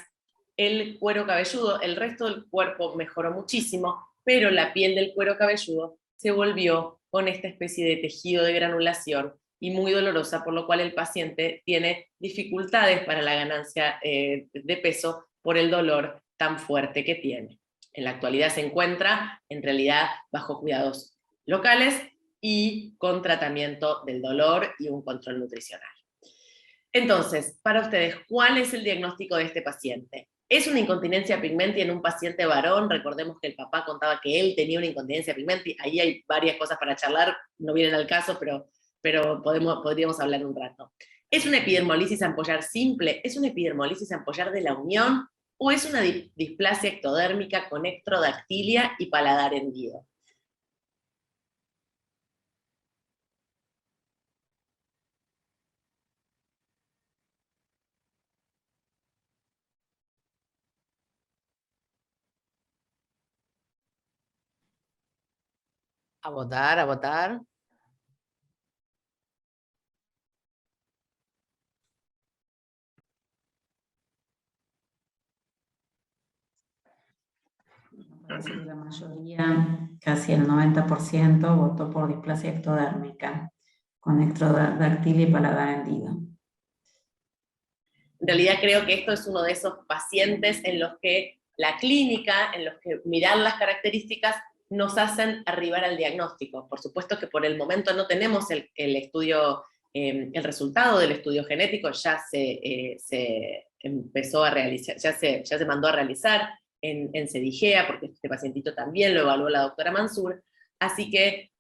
el cuero cabelludo, el resto del cuerpo mejoró muchísimo, pero la piel del cuero cabelludo se volvió con esta especie de tejido de granulación y muy dolorosa, por lo cual el paciente tiene dificultades para la ganancia de peso por el dolor tan fuerte que tiene. En la actualidad se encuentra, en realidad, bajo cuidados locales y con tratamiento del dolor y un control nutricional. Entonces, para ustedes, ¿cuál es el diagnóstico de este paciente? ¿Es una incontinencia pigmenti en un paciente varón? Recordemos que el papá contaba que él tenía una incontinencia pigmenti. Ahí hay varias cosas para charlar, no vienen al caso, pero podríamos hablar un rato. ¿Es una epidermolisis ampollar simple? ¿Es una epidermolisis ampollar de la unión? ¿O es una displasia ectodérmica con ectrodactilia y paladar hendido? A votar, a votar. Parece que la mayoría, casi el 90%, votó por displasia ectodérmica, con ectrodactilia y paladar hendido. En realidad creo que esto es uno de esos pacientes en los que la clínica, en los que mirar las características nos hacen arribar al diagnóstico. Por supuesto que por el momento no tenemos el estudio, el resultado del estudio genético, ya se empezó a realizar, ya se mandó a realizar en CEDIGEA, porque este pacientito también lo evaluó la doctora Mansur, así que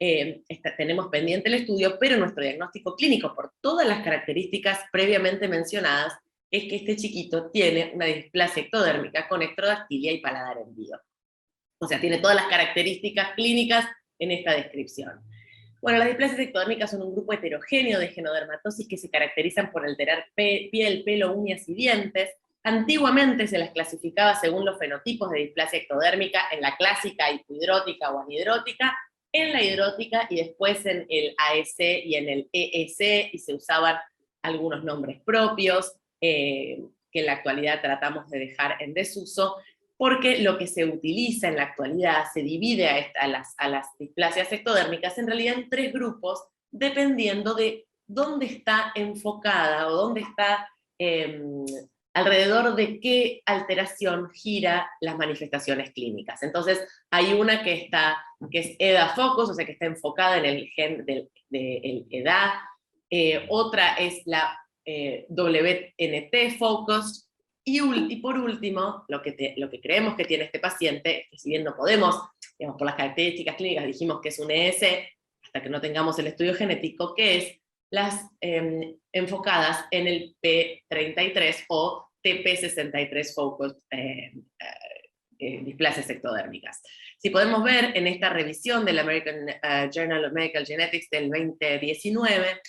tenemos pendiente el estudio, pero nuestro diagnóstico clínico, por todas las características previamente mencionadas, es que este chiquito tiene una displasia ectodérmica con ectrodactilia y paladar hendido. O sea, tiene todas las características clínicas en esta descripción. Bueno, las displasias ectodérmicas son un grupo heterogéneo de genodermatosis que se caracterizan por alterar piel, pelo, uñas y dientes. Antiguamente se las clasificaba según los fenotipos de displasia ectodérmica en la clásica hipohidrótica o anhidrótica, en la hidrótica y después en el AEC y en el EEC, y se usaban algunos nombres propios que en la actualidad tratamos de dejar en desuso, porque lo que se utiliza en la actualidad se divide a las displasias ectodérmicas en realidad en tres grupos, dependiendo de dónde está enfocada o dónde está, alrededor de qué alteración gira las manifestaciones clínicas. Entonces, hay una que es EDA focus, o sea que está enfocada en el gen del EDA, otra es la WNT focus, y por último, lo que creemos que tiene este paciente, que si bien no podemos, digamos, por las características clínicas dijimos que es un ES, hasta que no tengamos el estudio genético, que es las enfocadas en el P33 o TP63 focus displasias ectodérmicas. Si podemos ver en esta revisión del American Journal of Medical Genetics del 2019,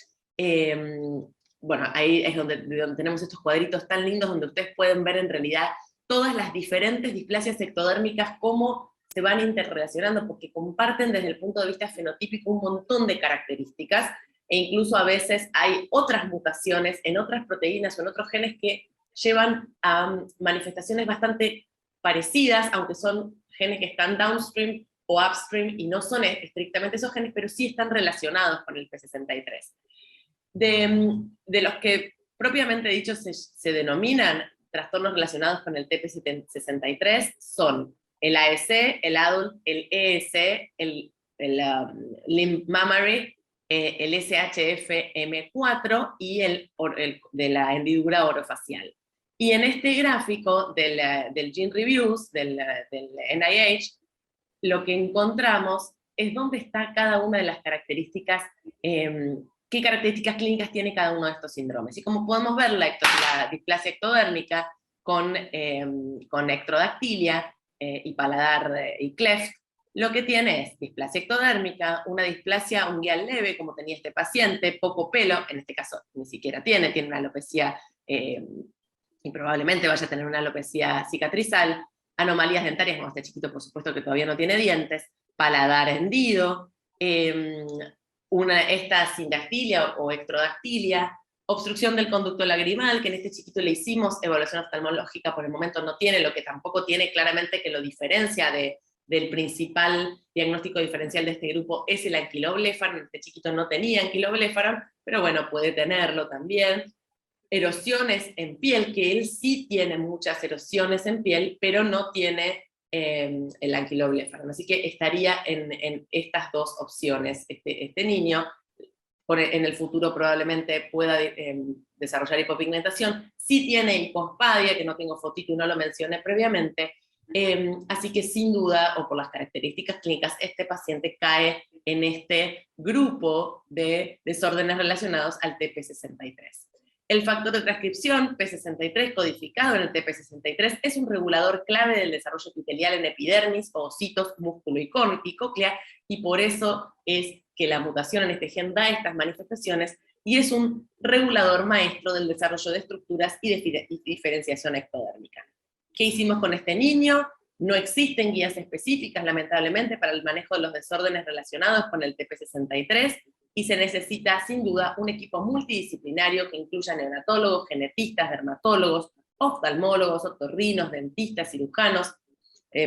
bueno, ahí es donde tenemos estos cuadritos tan lindos donde ustedes pueden ver en realidad todas las diferentes displasias ectodérmicas, cómo se van interrelacionando, porque comparten desde el punto de vista fenotípico un montón de características, e incluso a veces hay otras mutaciones en otras proteínas o en otros genes que llevan a manifestaciones bastante parecidas, aunque son genes que están downstream o upstream, y no son estrictamente esos genes, pero sí están relacionados con el P63. De los que propiamente dicho se denominan trastornos relacionados con el TP63 son el AEC, el ADULT, el EEC, el Limb Mammary, el SHFM4 y el de la hendidura orofacial. Y en este gráfico del Gene Reviews, del NIH, lo que encontramos es dónde está cada una de las características, qué características clínicas tiene cada uno de estos síndromes. Y como podemos ver, la displasia ectodérmica con ectrodactilia y paladar y cleft, lo que tiene es displasia ectodérmica, una displasia unguial leve, como tenía este paciente, poco pelo, en este caso ni siquiera tiene una alopecia, y probablemente vaya a tener una alopecia cicatrizal, anomalías dentarias, como este chiquito por supuesto que todavía no tiene dientes, paladar hendido, esta sindactilia o ectrodactilia, obstrucción del conducto lagrimal, que en este chiquito le hicimos evaluación oftalmológica, por el momento no tiene, lo que tampoco tiene claramente que lo diferencia del principal diagnóstico diferencial de este grupo es el anquilobléfaro. Este chiquito no tenía anquilobléfaro, pero bueno, puede tenerlo también. Erosiones en piel, que él sí tiene muchas erosiones en piel, pero no tiene el anquilobléfaro. Así que estaría en estas dos opciones. Este niño en el futuro probablemente pueda desarrollar hipopigmentación. Sí tiene hipospadia, que no tengo fotito y no lo mencioné previamente, así que sin duda, o por las características clínicas, este paciente cae en este grupo de desórdenes relacionados al TP63. El factor de transcripción, P63, codificado en el TP63, es un regulador clave del desarrollo epitelial en epidermis, oocitos, músculo y cóclea, y por eso es que la mutación en este gen da estas manifestaciones, y es un regulador maestro del desarrollo de estructuras y de diferenciación ectodérmica. ¿Qué hicimos con este niño? No existen guías específicas, lamentablemente, para el manejo de los desórdenes relacionados con el TP63, y se necesita, sin duda, un equipo multidisciplinario que incluya neonatólogos, genetistas, dermatólogos, oftalmólogos, otorrinos, dentistas, cirujanos,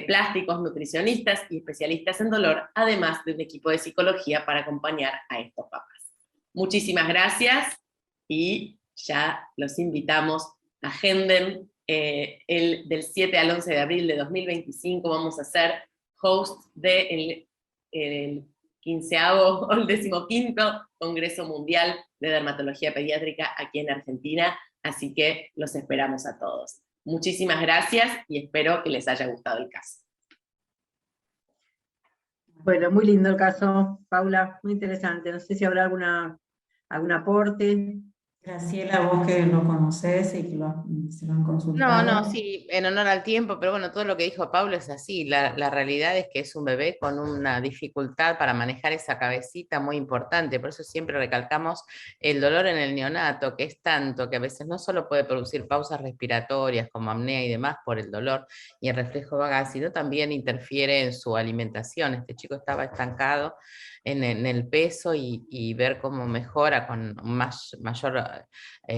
plásticos, nutricionistas y especialistas en dolor, además de un equipo de psicología para acompañar a estos papás. Muchísimas gracias, y ya los invitamos, agenden del 7 al 11 de abril de 2025, vamos a ser host del el 15º o el 15º Congreso Mundial de Dermatología Pediátrica aquí en Argentina, así que los esperamos a todos. Muchísimas gracias y espero que les haya gustado el caso. Bueno, muy lindo el caso, Paula, muy interesante. No sé si habrá algún aporte. Graciela, vos que lo conocés y que se lo han consultado. No, sí, en honor al tiempo, pero bueno, todo lo que dijo Pablo es así. La realidad es que es un bebé con una dificultad para manejar esa cabecita muy importante, por eso siempre recalcamos el dolor en el neonato, que es tanto que a veces no solo puede producir pausas respiratorias como apnea y demás por el dolor y el reflejo vagal, sino también interfiere en su alimentación. Este chico estaba estancado en el peso, y ver cómo mejora con mayor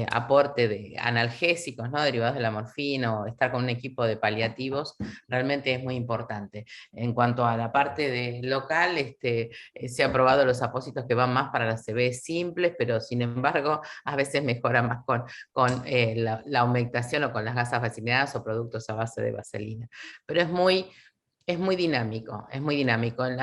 aporte de analgésicos, ¿no? Derivados de la morfina, o estar con un equipo de paliativos, realmente es muy importante. En cuanto a la parte de local, se ha probado los apósitos que van más para las CB simples, pero sin embargo a veces mejora más con la humectación o con las gasas vaccinadas o productos a base de vaselina. Pero es muy dinámico, es muy dinámico. En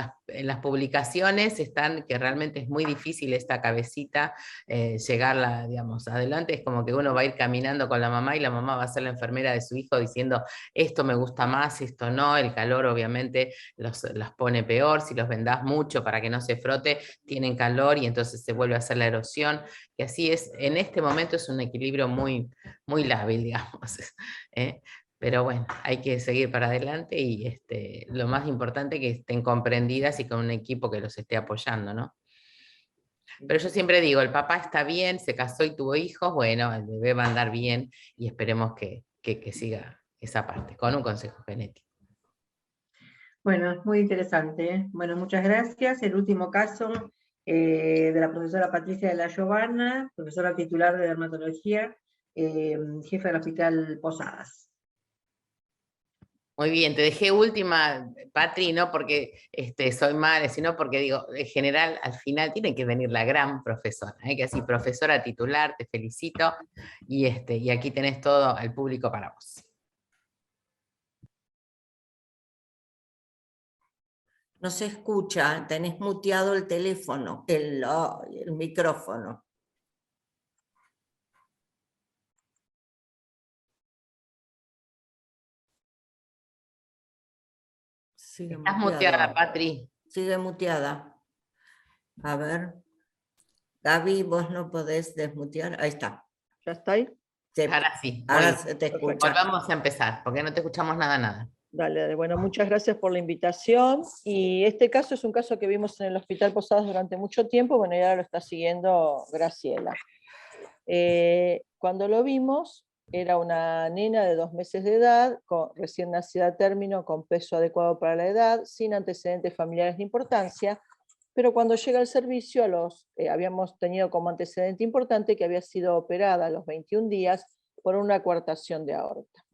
las publicaciones están que realmente es muy difícil esta cabecita llegarla, digamos, adelante. Es como que uno va a ir caminando con la mamá y la mamá va a ser la enfermera de su hijo diciendo esto me gusta más, esto no. El calor obviamente las pone peor, si los vendás mucho para que no se frote, tienen calor y entonces se vuelve a hacer la erosión. Y así es, en este momento es un equilibrio muy, muy lábil, digamos. Pero bueno, hay que seguir para adelante, y lo más importante es que estén comprendidas y con un equipo que los esté apoyando, ¿no? Pero yo siempre digo, el papá está bien, se casó y tuvo hijos, bueno, el bebé va a andar bien, y esperemos que siga esa parte, con un consejo genético. Bueno, muy interesante, ¿eh? Bueno, muchas gracias. El último caso de la profesora Patricia de la Giovanna, profesora titular de dermatología, jefe del Hospital Posadas. Muy bien, te dejé última, Patri, no porque soy mala, sino porque digo, en general, al final tiene que venir la gran profesora, que así, profesora titular, te felicito, y aquí tenés todo el público para vos. No se escucha, tenés muteado el teléfono, el micrófono. Sigue Estás muteada, Patri. Sigue muteada. A ver. Gaby, vos no podés desmutear. Ahí está. ¿Ya está ahí? Sí. Ahora sí. Ahora se te escucha. Volvamos a empezar, porque no te escuchamos nada. Dale, bueno, muchas gracias por la invitación. Y este caso es un caso que vimos en el Hospital Posadas durante mucho tiempo, bueno, y ahora lo está siguiendo Graciela. Cuando lo vimos, era una nena de 2 meses de edad, recién nacida a término, con peso adecuado para la edad, sin antecedentes familiares de importancia, pero cuando llega al servicio habíamos tenido como antecedente importante que había sido operada a los 21 días por una coartación de aorta.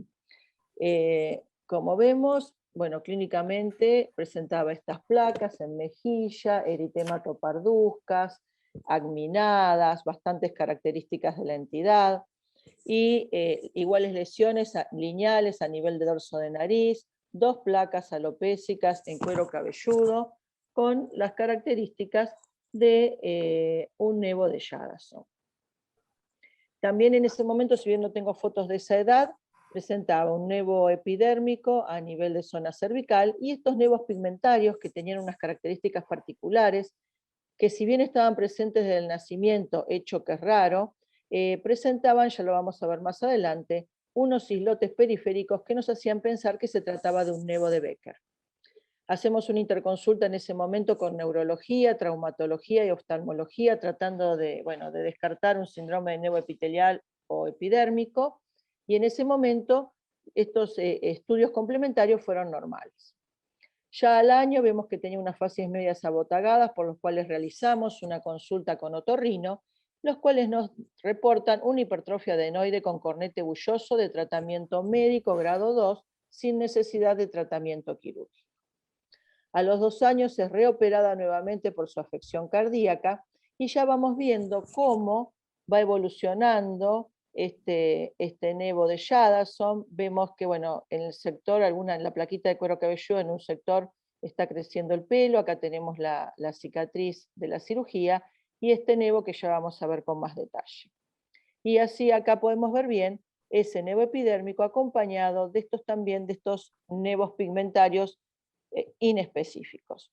Como vemos, bueno, clínicamente presentaba estas placas en mejilla, eritematoparducas, acminadas, bastantes características de la entidad, y iguales lesiones lineales a nivel de dorso de nariz, 2 placas alopécicas en cuero cabelludo, con las características de un nevo de Jadassohn. También en ese momento, si bien no tengo fotos de esa edad, presentaba un nevo epidérmico a nivel de zona cervical, y estos nevos pigmentarios que tenían unas características particulares, que si bien estaban presentes desde el nacimiento, hecho que es raro, presentaban, ya lo vamos a ver más adelante, unos islotes periféricos que nos hacían pensar que se trataba de un nevo de Becker. Hacemos una interconsulta en ese momento con neurología, traumatología y oftalmología, tratando de descartar un síndrome de nevo epitelial o epidérmico, y en ese momento estos estudios complementarios fueron normales. Ya al año vemos que tenía unas fases medias abotagadas, por los cuales realizamos una consulta con otorrino, los cuales nos reportan una hipertrofia adenoide con cornete bulloso de tratamiento médico grado 2, sin necesidad de tratamiento quirúrgico. A los 2 años es reoperada nuevamente por su afección cardíaca, y ya vamos viendo cómo va evolucionando este nevo de Jadassohn. Vemos que, bueno, en el sector, en la plaquita de cuero cabelludo, en un sector está creciendo el pelo, acá tenemos la cicatriz de la cirugía, y este nevo que ya vamos a ver con más detalle. Y así acá podemos ver bien ese nevo epidérmico acompañado de estos nevos pigmentarios inespecíficos.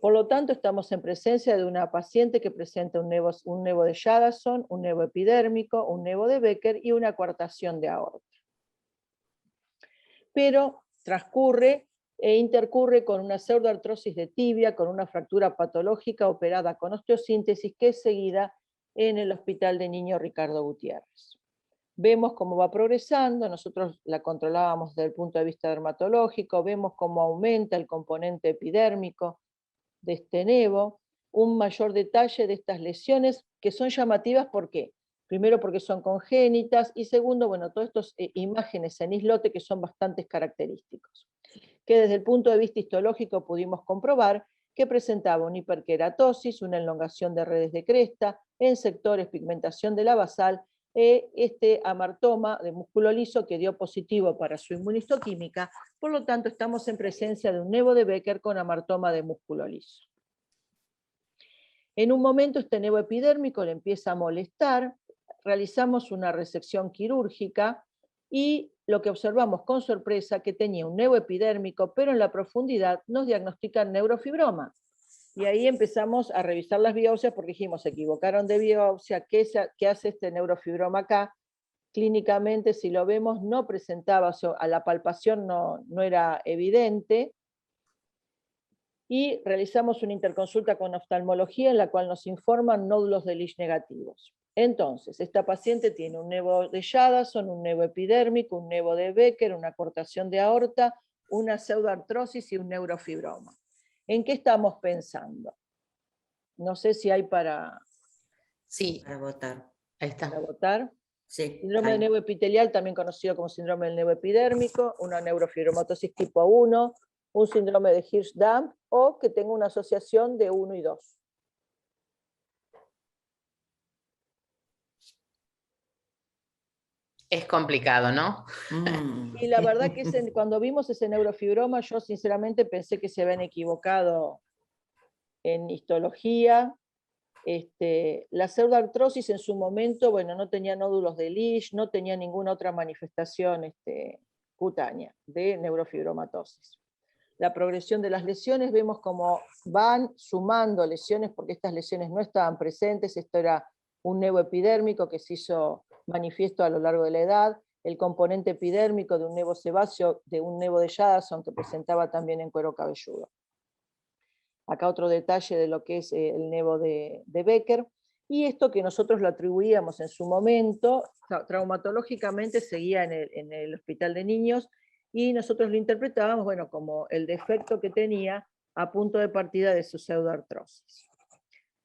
Por lo tanto, estamos en presencia de una paciente que presenta un nevo de Jadassohn, un nevo epidérmico, un nevo de Becker y una coartación de aorta. Pero transcurre e intercurre con una pseudoartrosis de tibia, con una fractura patológica operada con osteosíntesis, que es seguida en el Hospital de Niños Ricardo Gutiérrez. Vemos cómo va progresando, nosotros la controlábamos desde el punto de vista dermatológico, vemos cómo aumenta el componente epidérmico de este nevo, un mayor detalle de estas lesiones que son llamativas. ¿Por qué? Primero, porque son congénitas, y segundo, bueno, todas estas imágenes en islote que son bastante característicos, que desde el punto de vista histológico pudimos comprobar que presentaba una hiperkeratosis, una elongación de redes de cresta, en sectores pigmentación de la basal, este amartoma de músculo liso que dio positivo para su inmunistoquímica. Por lo tanto, estamos en presencia de un nevo de Becker con amartoma de músculo liso. En un momento este nevo epidérmico le empieza a molestar, realizamos una resección quirúrgica y lo que observamos con sorpresa que tenía un nevo epidérmico, pero en la profundidad nos diagnostican neurofibroma. Y ahí empezamos a revisar las biopsias porque dijimos, se equivocaron de biopsia, ¿qué hace este neurofibroma acá? Clínicamente, si lo vemos, no presentaba, o sea, a la palpación no era evidente, y realizamos una interconsulta con oftalmología en la cual nos informan nódulos de Lisch negativos. Entonces, esta paciente tiene un nevo de Jadassohn, un nevo epidérmico, un nevo de Becker, una cortación de aorta, una pseudoartrosis y un neurofibroma. ¿En qué estamos pensando? No sé si hay para votar. Ahí está. Para votar. Sí, Síndrome de nevo epitelial, también conocido como síndrome del nevo epidérmico, una neurofibromatosis tipo 1, un síndrome de Hirsch-Damm, o que tenga una asociación de 1 y 2. Es complicado, ¿no? Y la verdad que cuando vimos ese neurofibroma, yo sinceramente pensé que se habían equivocado en histología. La pseudoartrosis en su momento, bueno, no tenía nódulos de Lisch, no tenía ninguna otra manifestación cutánea de neurofibromatosis. La progresión de las lesiones, vemos cómo van sumando lesiones, porque estas lesiones no estaban presentes. Esto era un nevo epidérmico que se hizo manifiesto a lo largo de la edad, el componente epidérmico de un nevo sebáceo, de un nevo de Jadassohn que presentaba también en cuero cabelludo. Acá otro detalle de lo que es el nevo de Becker, y esto que nosotros lo atribuíamos en su momento, traumatológicamente seguía en el Hospital de Niños, y nosotros lo interpretábamos, bueno, como el defecto que tenía a punto de partida de su pseudoartrosis.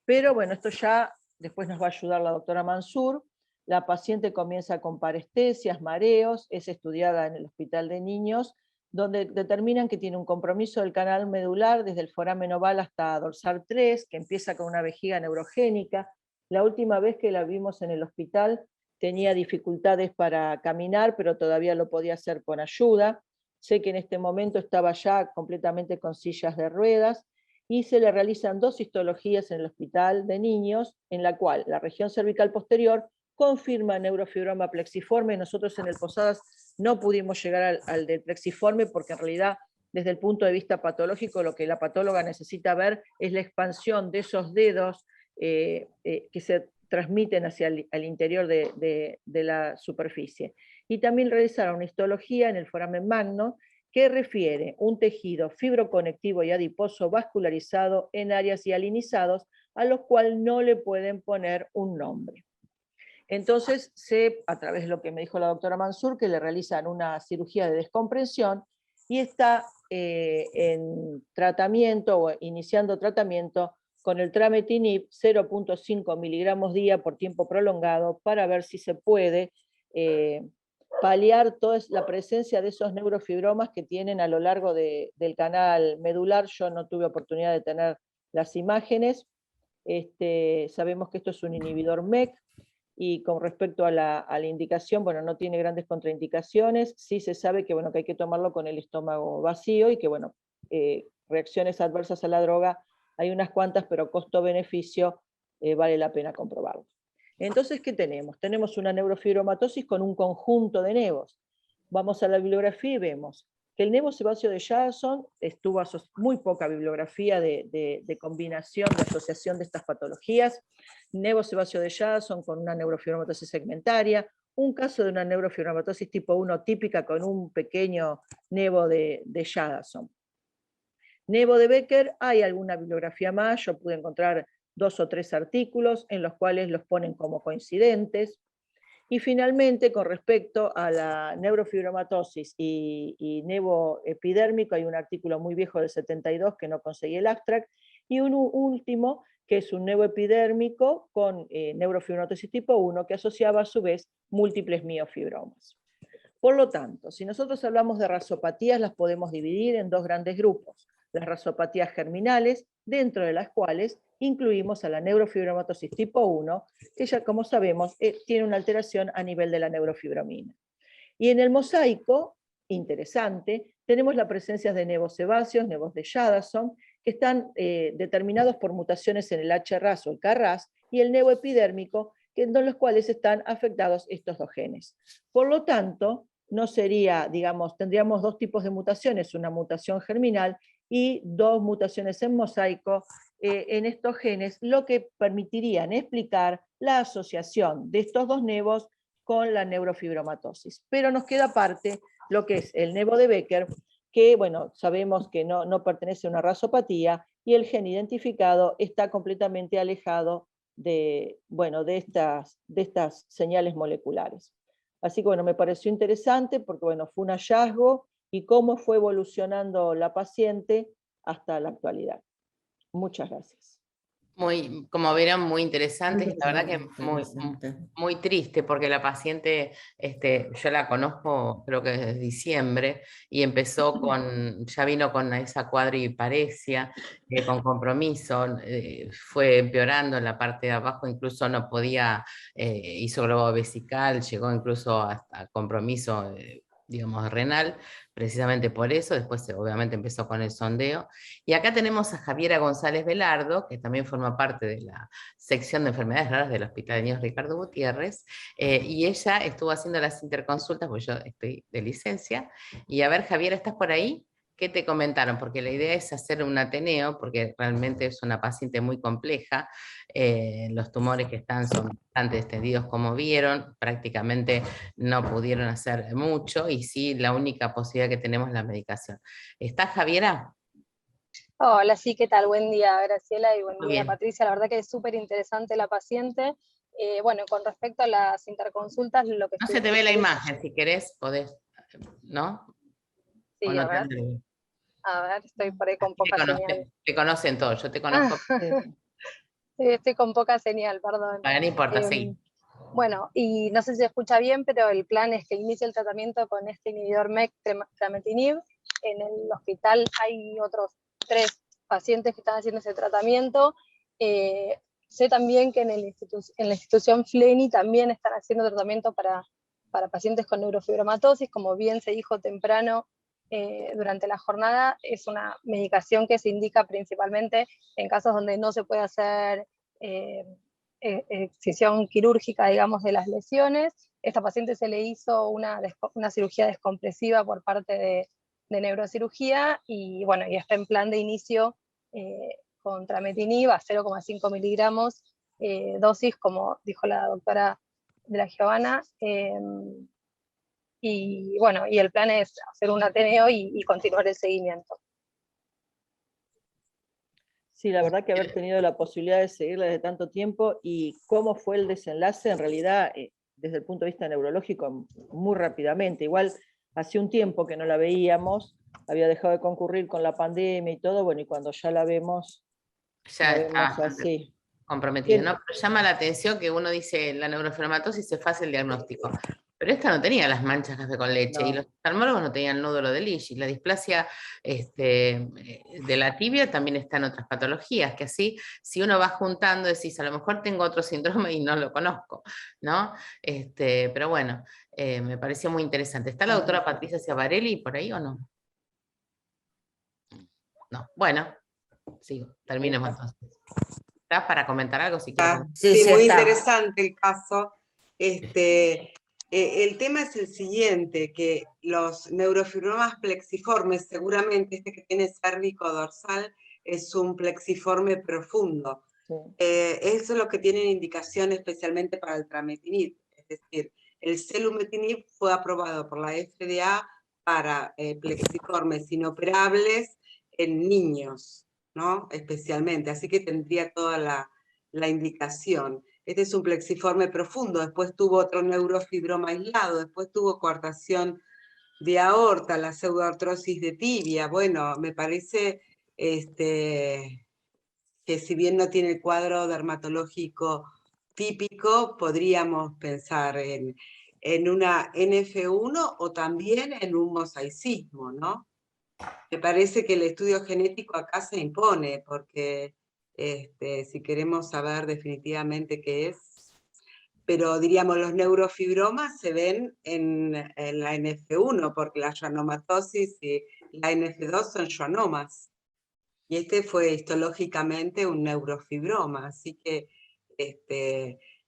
Pero bueno, esto ya después nos va a ayudar la doctora Mansur. La paciente comienza con parestesias, mareos, es estudiada en el Hospital de Niños, donde determinan que tiene un compromiso del canal medular desde el foramen oval hasta dorsal 3, que empieza con una vejiga neurogénica. La última vez que la vimos en el hospital tenía dificultades para caminar, pero todavía lo podía hacer con ayuda. Sé que en este momento estaba ya completamente con sillas de ruedas, y se le realizan 2 histologías en el Hospital de Niños, en la cual la región cervical posterior confirma neurofibroma plexiforme. Nosotros en el Posadas no pudimos llegar al del plexiforme porque en realidad desde el punto de vista patológico lo que la patóloga necesita ver es la expansión de esos dedos que se transmiten hacia el interior de la superficie. Y también realizaron una histología en el foramen magno que refiere un tejido fibroconectivo y adiposo vascularizado en áreas hialinizados, a los cuales no le pueden poner un nombre. Entonces, a través de lo que me dijo la doctora Mansur, que le realizan una cirugía de descompresión y está en tratamiento o iniciando tratamiento con el trametinib 0.5 miligramos día por tiempo prolongado para ver si se puede paliar toda la presencia de esos neurofibromas que tienen a lo largo del canal medular. Yo no tuve oportunidad de tener las imágenes. Sabemos que esto es un inhibidor MEK, y con respecto a la indicación, bueno, no tiene grandes contraindicaciones. Sí se sabe que, bueno, que hay que tomarlo con el estómago vacío y que, bueno, reacciones adversas a la droga hay unas cuantas, pero costo-beneficio vale la pena comprobarlo. Entonces, ¿qué tenemos? Tenemos una neurofibromatosis con un conjunto de nevos. Vamos a la bibliografía y vemos que el nevo sebáceo de Jadassohn tuvo muy poca bibliografía de combinación, de asociación de estas patologías. Nevo sebáceo de Jadassohn con una neurofibromatosis segmentaria, un caso de una neurofibromatosis tipo 1 típica con un pequeño nevo de Jadassohn. Nevo de Becker, hay alguna bibliografía más, yo pude encontrar 2 o 3 artículos en los cuales los ponen como coincidentes. Y finalmente, con respecto a la neurofibromatosis y nevo epidérmico, hay un artículo muy viejo del 72 que no conseguí el abstract, y un último que es un nevo epidérmico con neurofibromatosis tipo 1 que asociaba a su vez múltiples miofibromas. Por lo tanto, si nosotros hablamos de rasopatías, las podemos dividir en 2 grandes grupos. Las rasopatías germinales, dentro de las cuales incluimos a la neurofibromatosis tipo 1, que ya como sabemos tiene una alteración a nivel de la neurofibromina. Y en el mosaico, interesante, tenemos la presencia de nevos sebáceos, nevos de Jadassohn, que están determinados por mutaciones en el HRAS o el KRAS, y el nevo epidérmico, en los cuales están afectados estos 2 genes. Por lo tanto, no sería, digamos, tendríamos 2 tipos de mutaciones, una mutación germinal y 2 mutaciones en mosaico en estos genes, lo que permitirían explicar la asociación de estos 2 nevos con la neurofibromatosis. Pero nos queda aparte lo que es el nevo de Becker, que, bueno, sabemos que no pertenece a una rasopatía, y el gen identificado está completamente alejado de estas señales moleculares. Así que, bueno, me pareció interesante porque, bueno, fue un hallazgo y cómo fue evolucionando la paciente hasta la actualidad. Muchas gracias. Como verán, muy interesante, la verdad que muy triste, porque la paciente, yo la conozco creo que desde diciembre, y empezó ya vino con esa cuadriparesia, con compromiso, fue empeorando en la parte de abajo, incluso no podía, hizo globo vesical, llegó incluso hasta compromiso, digamos, renal, precisamente por eso. Después obviamente empezó con el sondeo. Y acá tenemos a Javiera González Velardo, que también forma parte de la sección de enfermedades raras del Hospital de Niños Ricardo Gutiérrez, y ella estuvo haciendo las interconsultas, porque yo estoy de licencia. Y a ver, Javiera, ¿estás por ahí? ¿Qué te comentaron? Porque la idea es hacer un ateneo, porque realmente es una paciente muy compleja. Los tumores que están son bastante extendidos, como vieron, prácticamente no pudieron hacer mucho, y sí, la única posibilidad que tenemos es la medicación. ¿Estás, Javiera? Hola, sí, ¿qué tal? Buen día, Graciela, y buen Muy día, bien. Patricia. La verdad que es súper interesante la paciente. Bueno, con respecto a las interconsultas, lo que No se te ve la imagen, si querés, podés, ¿no? Sí, No a ver. A ver, estoy por ahí con poca señal. Te conocen todos, yo te conozco. Sí, estoy con poca señal, perdón. No importa, sí. Bueno, y no sé si se escucha bien, pero el plan es que inicie el tratamiento con este inhibidor MEK trametinib. En el hospital hay otros 3 pacientes que están haciendo ese tratamiento. Sé también que en la institución FLENI también están haciendo tratamiento para pacientes con neurofibromatosis. Como bien se dijo temprano durante la jornada, es una medicación que se indica principalmente en casos donde no se puede hacer excisión quirúrgica, digamos, de las lesiones. Esta paciente se le hizo una cirugía descompresiva por parte de neurocirugía, y bueno, y está en plan de inicio con trametinib a 0,5 miligramos, dosis, como dijo la doctora de la Giovanna, y bueno, y el plan es hacer un ateneo y continuar el seguimiento. Sí, la verdad que haber tenido la posibilidad de seguirla desde tanto tiempo y cómo fue el desenlace, en realidad, desde el punto de vista neurológico, muy rápidamente. Igual, hace un tiempo que no la veíamos, había dejado de concurrir con la pandemia y todo, bueno, y cuando ya la vemos Ya está así. comprometida, ¿no? Pero llama la atención que uno dice, la neurofibromatosis es fácil diagnóstico. Pero esta no tenía las manchas café con leche, y los oftalmólogos no tenían nódulo de Leach, y la displasia de la tibia también está en otras patologías, que así, si uno va juntando, decís, a lo mejor tengo otro síndrome y no lo conozco, ¿no? Pero bueno, me pareció muy interesante. ¿Está la doctora Patricia Ciavarelli por ahí o no? No, bueno, sigo, terminemos entonces. ¿Estás para comentar algo si quieres? Sí, muy interesante el caso. El tema es el siguiente, que los neurofibromas plexiformes, seguramente este que tiene cérvico dorsal es un plexiforme profundo. Sí. Eso es lo que tienen indicación especialmente para el trametinib. Es decir, el selumetinib fue aprobado por la FDA para plexiformes inoperables en niños, ¿no? Especialmente, así que tendría toda la indicación. Este es un plexiforme profundo, después tuvo otro neurofibroma aislado, después tuvo coartación de aorta, la pseudoartrosis de tibia. Bueno, me parece que si bien no tiene el cuadro dermatológico típico, podríamos pensar en una NF1 o también en un mosaicismo, ¿no? Me parece que el estudio genético acá se impone, porque si queremos saber definitivamente qué es, pero diríamos los neurofibromas se ven en la NF1, porque la schwannomatosis y la NF2 son schwannomas, y este fue histológicamente un neurofibroma, así que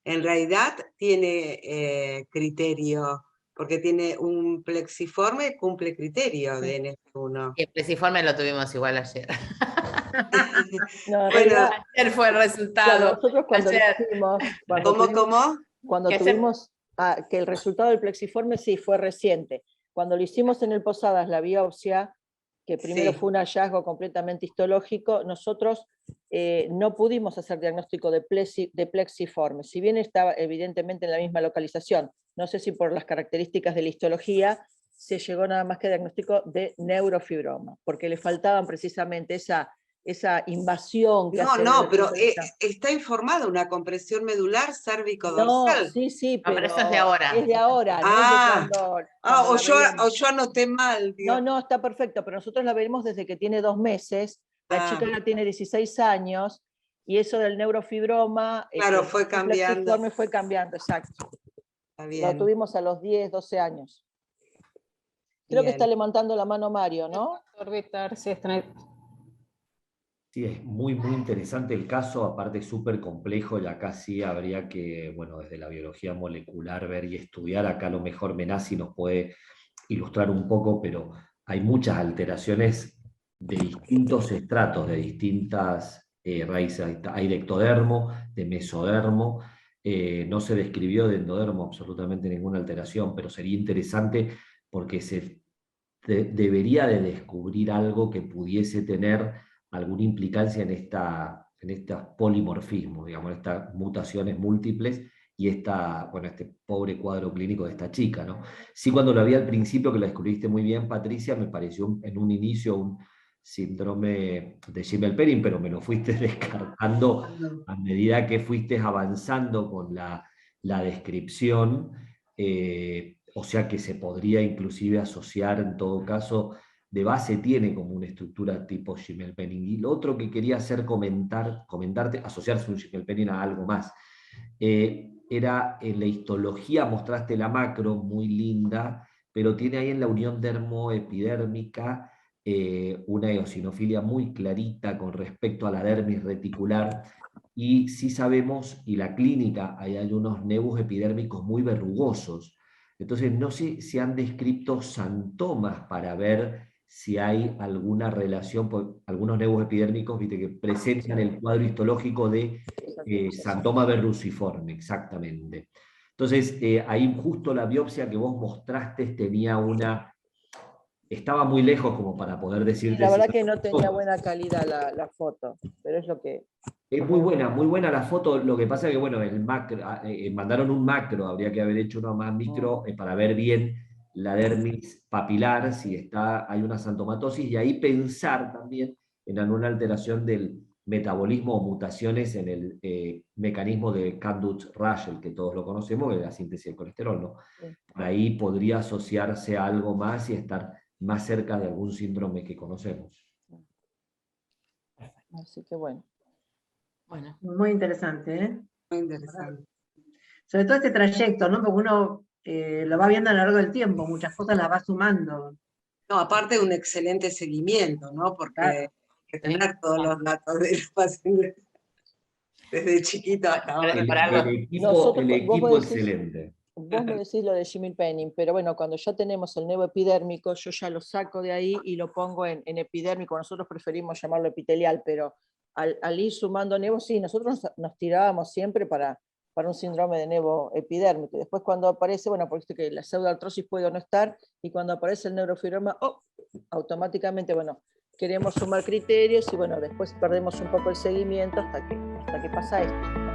en realidad tiene criterio, porque tiene un plexiforme, cumple criterio de NF1. Y el plexiforme lo tuvimos igual ayer. No, bueno, ayer fue el resultado. Claro, nosotros cuando tuvimos que el resultado del plexiforme sí fue reciente. Cuando lo hicimos en el Posadas, la biopsia, que primero fue un hallazgo completamente histológico, nosotros no pudimos hacer diagnóstico de plexiforme, si bien estaba evidentemente en la misma localización. No sé si por las características de la histología se llegó nada más que a diagnóstico de neurofibroma, porque le faltaban precisamente esa invasión. Que pero está informada una compresión medular cérvico-dorsal. No, sí, pero eso es de ahora. Es de ahora, no es de cuando o yo anoté mal. Digo. No, está perfecto, pero nosotros la vemos desde que tiene 2 meses, la chica ya tiene 16 años, y eso del neurofibroma, claro, fue cambiando. Fue cambiando, exacto. Lo tuvimos a los 10, 12 años. Creo que está levantando la mano Mario, ¿no? Sí, es muy, muy interesante el caso, aparte súper complejo, y acá sí habría que, bueno, desde la biología molecular ver y estudiar. Acá a lo mejor Menassi nos puede ilustrar un poco, pero hay muchas alteraciones de distintos estratos, de distintas raíces. Hay de ectodermo, de mesodermo, no se describió de endodermo absolutamente ninguna alteración, pero sería interesante porque se debería de descubrir algo que pudiese tener alguna implicancia en estos polimorfismos, digamos, estas mutaciones múltiples y este pobre cuadro clínico de esta chica, ¿no? Sí, cuando lo vi al principio, que lo descubriste muy bien, Patricia, me pareció en un inicio un síndrome de Gimmel-Perrin, pero me lo fuiste descartando a medida que fuiste avanzando con la descripción, o sea que se podría inclusive asociar en todo caso. De base tiene como una estructura tipo Gimmel-Perrin. Y lo otro que quería hacer comentarte, asociarse un Gimmel-Perrin a algo más, era en la histología, mostraste la macro, muy linda, pero tiene ahí en la unión dermoepidérmica una eosinofilia muy clarita con respecto a la dermis reticular, y sí sabemos, y la clínica, hay unos nevus epidérmicos muy verrugosos. Entonces no sé si han descrito xantomas para ver si hay alguna relación, algunos nevus epidérmicos, viste, que presentan el cuadro histológico de xantoma verruciforme, exactamente. Entonces, ahí justo la biopsia que vos mostraste tenía una estaba muy lejos como para poder decirte. La verdad si que no tenía buena calidad la foto, pero es lo que... Es muy buena la foto. Lo que pasa es que, bueno, el macro, mandaron un macro, habría que haber hecho uno más micro para ver bien la dermis papilar, si hay una xantomatosis, y ahí pensar también en alguna alteración del metabolismo o mutaciones en el mecanismo de Canduch-Russell, que todos lo conocemos, que es la síntesis del colesterol, ¿no? Sí. Por ahí podría asociarse a algo más y estar más cerca de algún síndrome que conocemos. Así que bueno. Bueno. Muy interesante, ¿eh? Muy interesante. Sobre todo este trayecto, ¿no? Porque uno lo va viendo a lo largo del tiempo, muchas cosas las va sumando. No, aparte de un excelente seguimiento, ¿no? Porque Claro. hay que tener todos los datos de los pacientes desde chiquito hasta ahora. El equipo excelente. Vos me decís lo de Jimmy Penning, pero bueno, cuando ya tenemos el nevo epidérmico, yo ya lo saco de ahí y lo pongo en epidérmico. Nosotros preferimos llamarlo epitelial, pero al ir sumando nevo, sí, nosotros nos tirábamos siempre para un síndrome de nevo epidérmico. Y después cuando aparece, bueno, porque que la pseudoartrosis puede o no estar, y cuando aparece el neurofibroma, automáticamente, bueno, queremos sumar criterios y bueno, después perdemos un poco el seguimiento hasta que pasa esto.